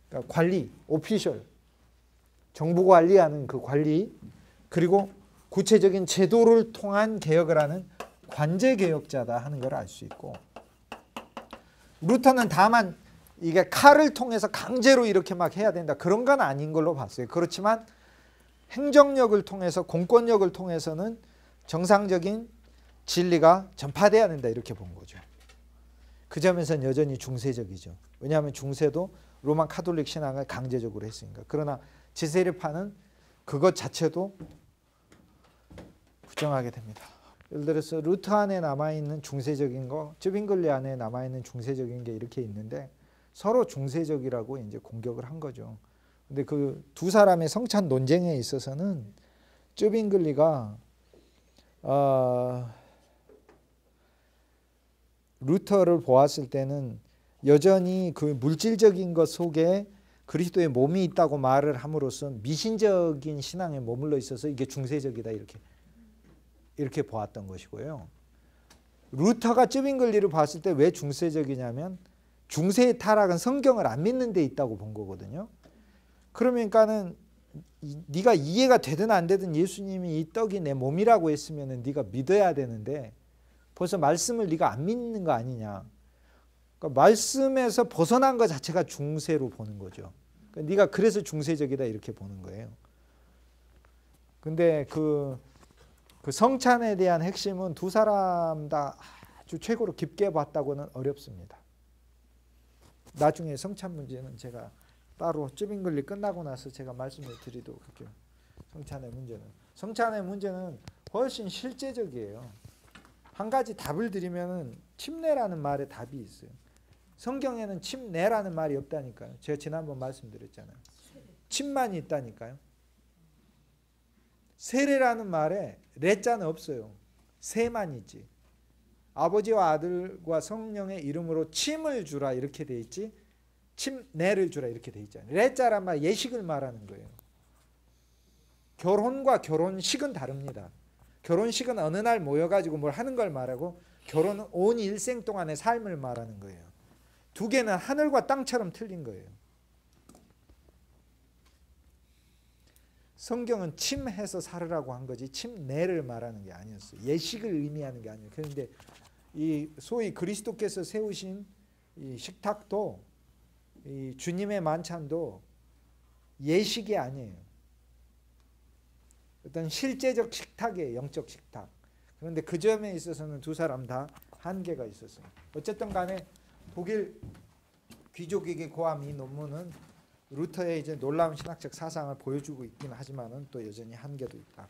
그러니까 관리, 오피셜, 정부 관리하는 그 관리 그리고 구체적인 제도를 통한 개혁을 하는 관제 개혁자다 하는 걸 알 수 있고 루터는 다만 이게 칼을 통해서 강제로 이렇게 막 해야 된다 그런 건 아닌 걸로 봤어요. 그렇지만 행정력을 통해서 공권력을 통해서는 정상적인 진리가 전파돼야 된다 이렇게 본 거죠. 그 점에서는 여전히 중세적이죠. 왜냐하면 중세도 로마 카톨릭 신앙을 강제적으로 했으니까. 그러나 제세례파는 그것 자체도 부정하게 됩니다. 예를 들어서 루터 안에 남아있는 중세적인 거, 쯔빙글리 안에 남아있는 중세적인 게 이렇게 있는데 서로 중세적이라고 이제 공격을 한 거죠. 근데 그 두 사람의 성찬 논쟁에 있어서는 쯔빙글리가 루터를 보았을 때는 여전히 그 물질적인 것 속에 그리스도의 몸이 있다고 말을 함으로써 미신적인 신앙에 머물러 있어서 이게 중세적이다 이렇게 보았던 것이고요. 루터가 쯔빙글리를 봤을 때 왜 중세적이냐면 중세의 타락은 성경을 안 믿는 데 있다고 본 거거든요. 그러니까는 네가 이해가 되든 안 되든 예수님이 이 떡이 내 몸이라고 했으면 네가 믿어야 되는데 벌써 말씀을 네가 안 믿는 거 아니냐. 그러니까 말씀에서 벗어난 것 자체가 중세로 보는 거죠. 그러니까 네가 그래서 중세적이다 이렇게 보는 거예요. 근데 그 성찬에 대한 핵심은 두 사람 다 아주 최고로 깊게 봤다고는 어렵습니다. 나중에 성찬 문제는 제가 따로 쯔빙글리 끝나고 나서 제가 말씀을 드리도록 할게요. 성찬의 문제는 훨씬 실제적이에요. 한 가지 답을 드리면은 침례라는 말에 답이 있어요. 성경에는 침례라는 말이 없다니까요. 제가 지난번 말씀드렸잖아요. 침만 있다니까요. 세례라는 말에 레자는 없어요. 세만 있지. 아버지와 아들과 성령의 이름으로 침을 주라 이렇게 돼 있지. 침례를 주라 이렇게 돼 있잖아요. 레자란 말 예식을 말하는 거예요. 결혼과 결혼식은 다릅니다. 결혼식은 어느 날 모여가지고 뭘 하는 걸 말하고 결혼은 온 일생 동안의 삶을 말하는 거예요. 두 개는 하늘과 땅처럼 틀린 거예요. 성경은 침해서 살으라고 한 거지 침례를 말하는 게 아니었어요. 예식을 의미하는 게 아니에요. 그런데 이 소위 그리스도께서 세우신 이 식탁도 이 주님의 만찬도 예식이 아니에요. 어떤 실제적 식탁이에요. 영적 식탁. 그런데 그 점에 있어서는 두 사람 다 한계가 있었어요. 어쨌든 간에 독일 귀족에게 고함 이 논문은 루터의 이제 놀라운 신학적 사상을 보여주고 있긴 하지만은 또 여전히 한계도 있다.